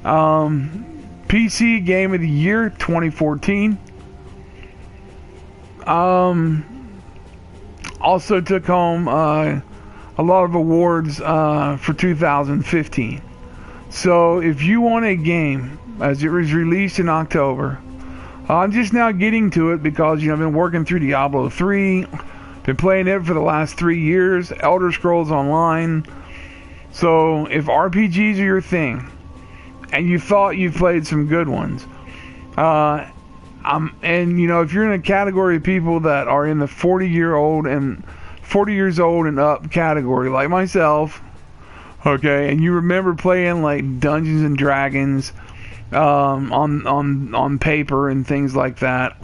PC Game of the Year 2014. Also took home a lot of awards for 2015. So if you want a game, as it was released in October, I'm just now getting to it because I've been working through Diablo 3, been playing it for the last 3 years, Elder Scrolls Online. So if RPGs are your thing, and you thought you played some good ones, and if you're in a category of people that are in the 40 years old and up category, like myself, okay, and you remember playing like Dungeons and Dragons on paper and things like that,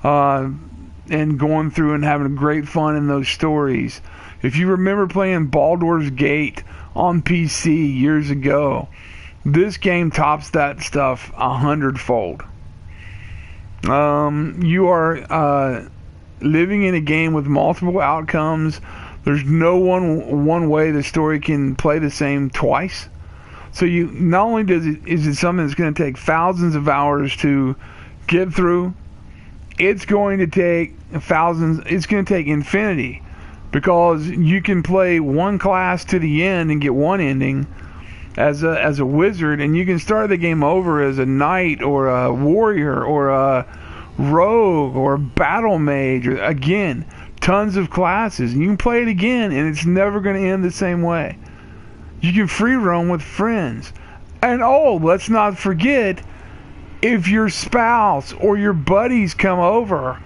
and going through and having great fun in those stories. If you remember playing Baldur's Gate on PC years ago, this game tops that stuff 100-fold. You are living in a game with multiple outcomes. There's no one way the story can play the same twice. So you not only is it something that's going to take thousands of hours to get through, it's going to take thousands. It's going to take infinity, because you can play one class to the end and get one ending as a wizard, and you can start the game over as a knight or a warrior or a rogue or a battle mage, or again, tons of classes, and you can play it again, and it's never going to end the same way. You can free roam with friends. And let's not forget, if your spouse or your buddies come over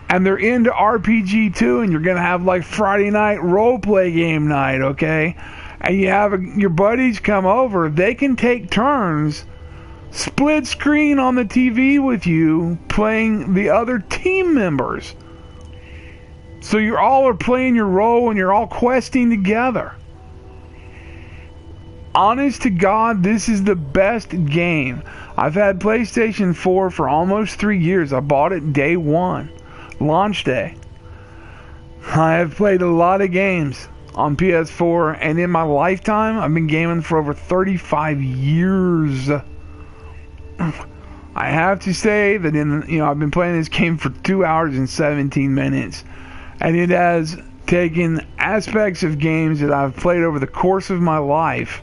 and they're into RPG too, and you're going to have like Friday night roleplay game night, okay? And you have your buddies come over, they can take turns split screen on the TV with you playing the other team members. So you all are playing your role and you're all questing together. Honest to God, this is the best game. I've had PlayStation 4 for almost 3 years. I bought it day one, launch day. I have played a lot of games on PS4, and in my lifetime, I've been gaming for over 35 years. I have to say that I've been playing this game for 2 hours and 17 minutes, and it has taken aspects of games that I've played over the course of my life,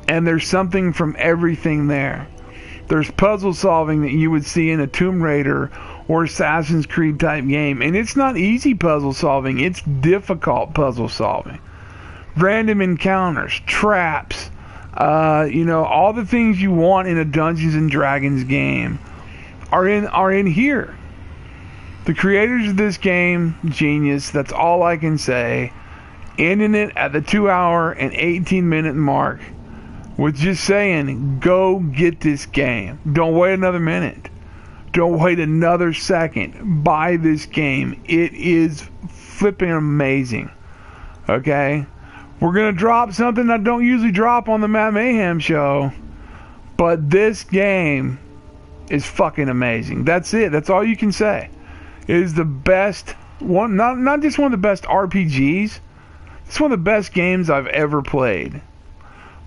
and there's something from everything there. There's puzzle solving that you would see in a Tomb Raider or Assassin's Creed type game, and it's not easy puzzle solving, it's difficult puzzle solving. Random encounters, traps, all the things you want in a Dungeons and Dragons game are in here. The creators of this game, genius. That's all I can say. Ending it at the 2 hour and 18-minute mark with just saying, go get this game. Don't wait another minute. Don't wait another second. Buy this game. It is flipping amazing. Okay? We're going to drop something I don't usually drop on the Matt Mayhem show. But this game is fucking amazing. That's it. That's all you can say. It is the best one, not just one of the best RPGs. It's one of the best games I've ever played.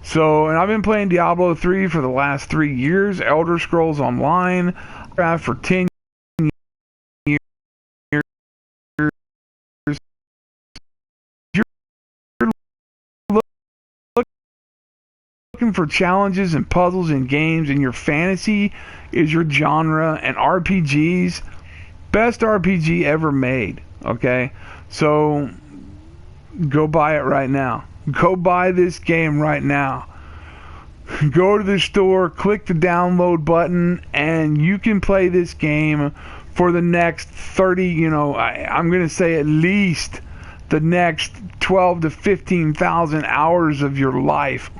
So, and I've been playing Diablo 3 for the last 3 years. Elder Scrolls Online for 10 years. You're looking for challenges and puzzles and games, and your fantasy is your genre, and RPGs, best RPG ever made. Okay? So, go buy it right now. Go buy this game right now. Go to the store, click the download button, and you can play this game for the next 30, I'm going to say at least the next 12 to 15,000 hours of your life.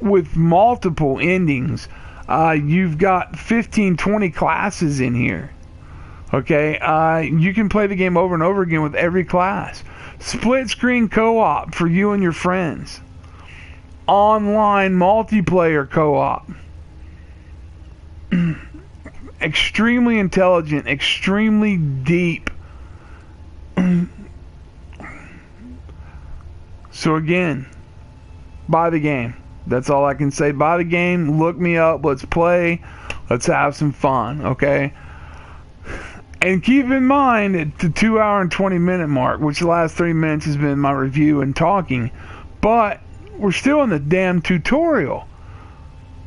With multiple endings. You've got 15, 20 classes in here. Okay? You can play the game over and over again with every class. Split screen co-op for you and your friends. Online multiplayer co-op. Extremely intelligent, extremely deep. So again, buy the game. That's all I can say. Buy the game, look me up, let's play, let's have some fun, okay? And keep in mind at the 2 hour and 20 minute mark, which the last 3 minutes has been my review and talking, but we're still in the damn tutorial.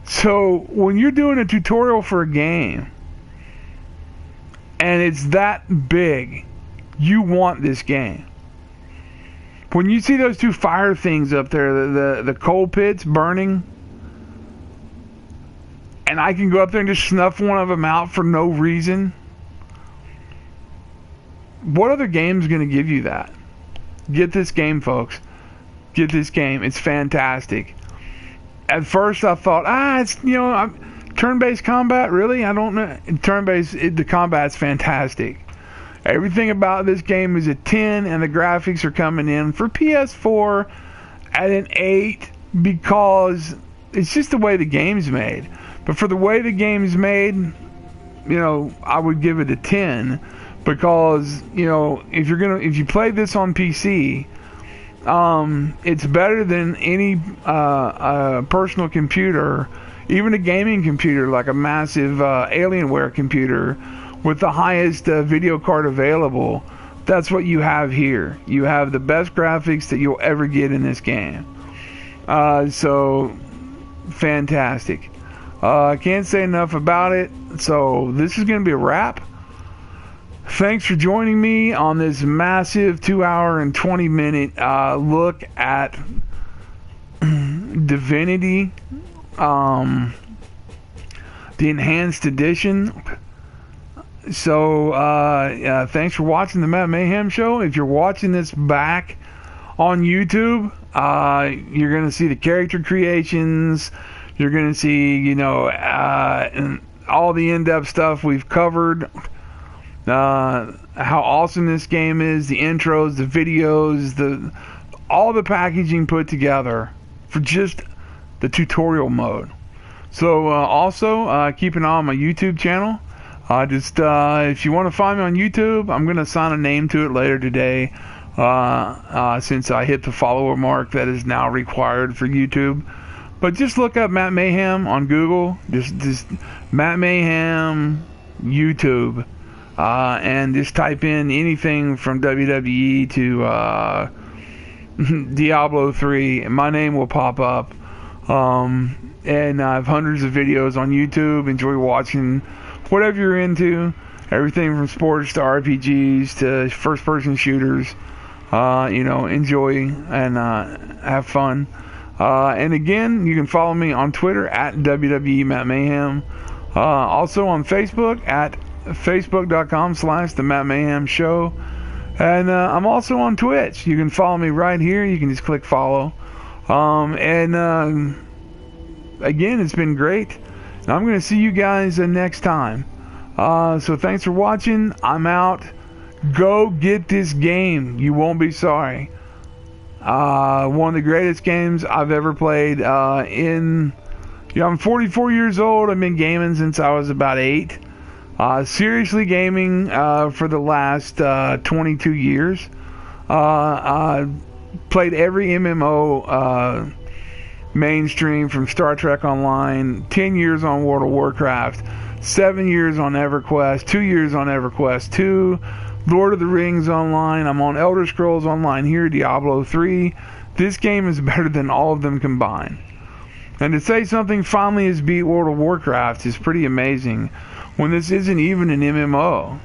So when you're doing a tutorial for a game and it's that big, you want this game. When you see those two fire things up there, the coal pits burning, and I can go up there and just snuff one of them out for no reason, what other game's going to give you that? Get this game, folks. Get this game. It's fantastic. At first I thought, it's, turn-based combat, really? I don't know. Turn-based, the combat's fantastic. Everything about this game is a 10, and the graphics are coming in for PS4 at an 8 because it's just the way the game's made. But for the way the game's made, I would give it a 10 because, if you play this on PC, it's better than any personal computer, even a gaming computer like a massive Alienware computer with the highest video card available. That's what you have here. You have the best graphics that you'll ever get in this game. So, fantastic. I can't say enough about it. So, this is going to be a wrap. Thanks for joining me on this massive 2 hour and 20 minute look at Divinity, the Enhanced Edition. So, thanks for watching the Matt Mayhem Show. If you're watching this back on YouTube, you're going to see the character creations. You're going to see, all the in-depth stuff we've covered. How awesome this game is, the intros, the videos, all the packaging put together for just the tutorial mode. So, also, keep an eye on my YouTube channel. If you want to find me on YouTube, I'm going to assign a name to it later today, since I hit the follower mark that is now required for YouTube. But just look up Matt Mayhem on Google, just Matt Mayhem YouTube, and just type in anything from WWE to Diablo 3, and my name will pop up. And I have hundreds of videos on YouTube. Enjoy watching whatever you're into, everything from sports to RPGs to first-person shooters. Enjoy and have fun. And again, you can follow me on Twitter at WWE Matt Mayhem. Also on Facebook at facebook.com/The Matt Mayhem Show. And I'm also on Twitch. You can follow me right here. You can just click follow. Again, it's been great. And I'm going to see you guys next time. So thanks for watching. I'm out. Go get this game. You won't be sorry. One of the greatest games I've ever played. I'm 44 years old. I've been gaming since I was about 8. Seriously gaming for the last 22 years. Played every MMO mainstream from Star Trek Online, 10 years on World of Warcraft, 7 years on EverQuest, 2 years on EverQuest 2, Lord of the Rings Online. I'm on Elder Scrolls Online here, Diablo 3. This game is better than all of them combined. And to say something finally has beat World of Warcraft is pretty amazing when this isn't even an MMO.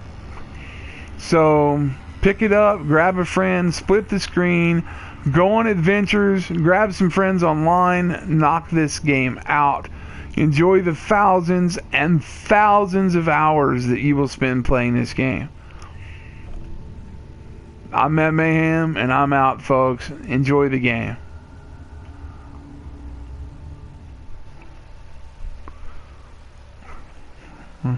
So pick it up, grab a friend, split the screen, go on adventures, grab some friends online, knock this game out. Enjoy the thousands and thousands of hours that you will spend playing this game. I'm Matt Mayhem, and I'm out, folks. Enjoy the game. Hmm.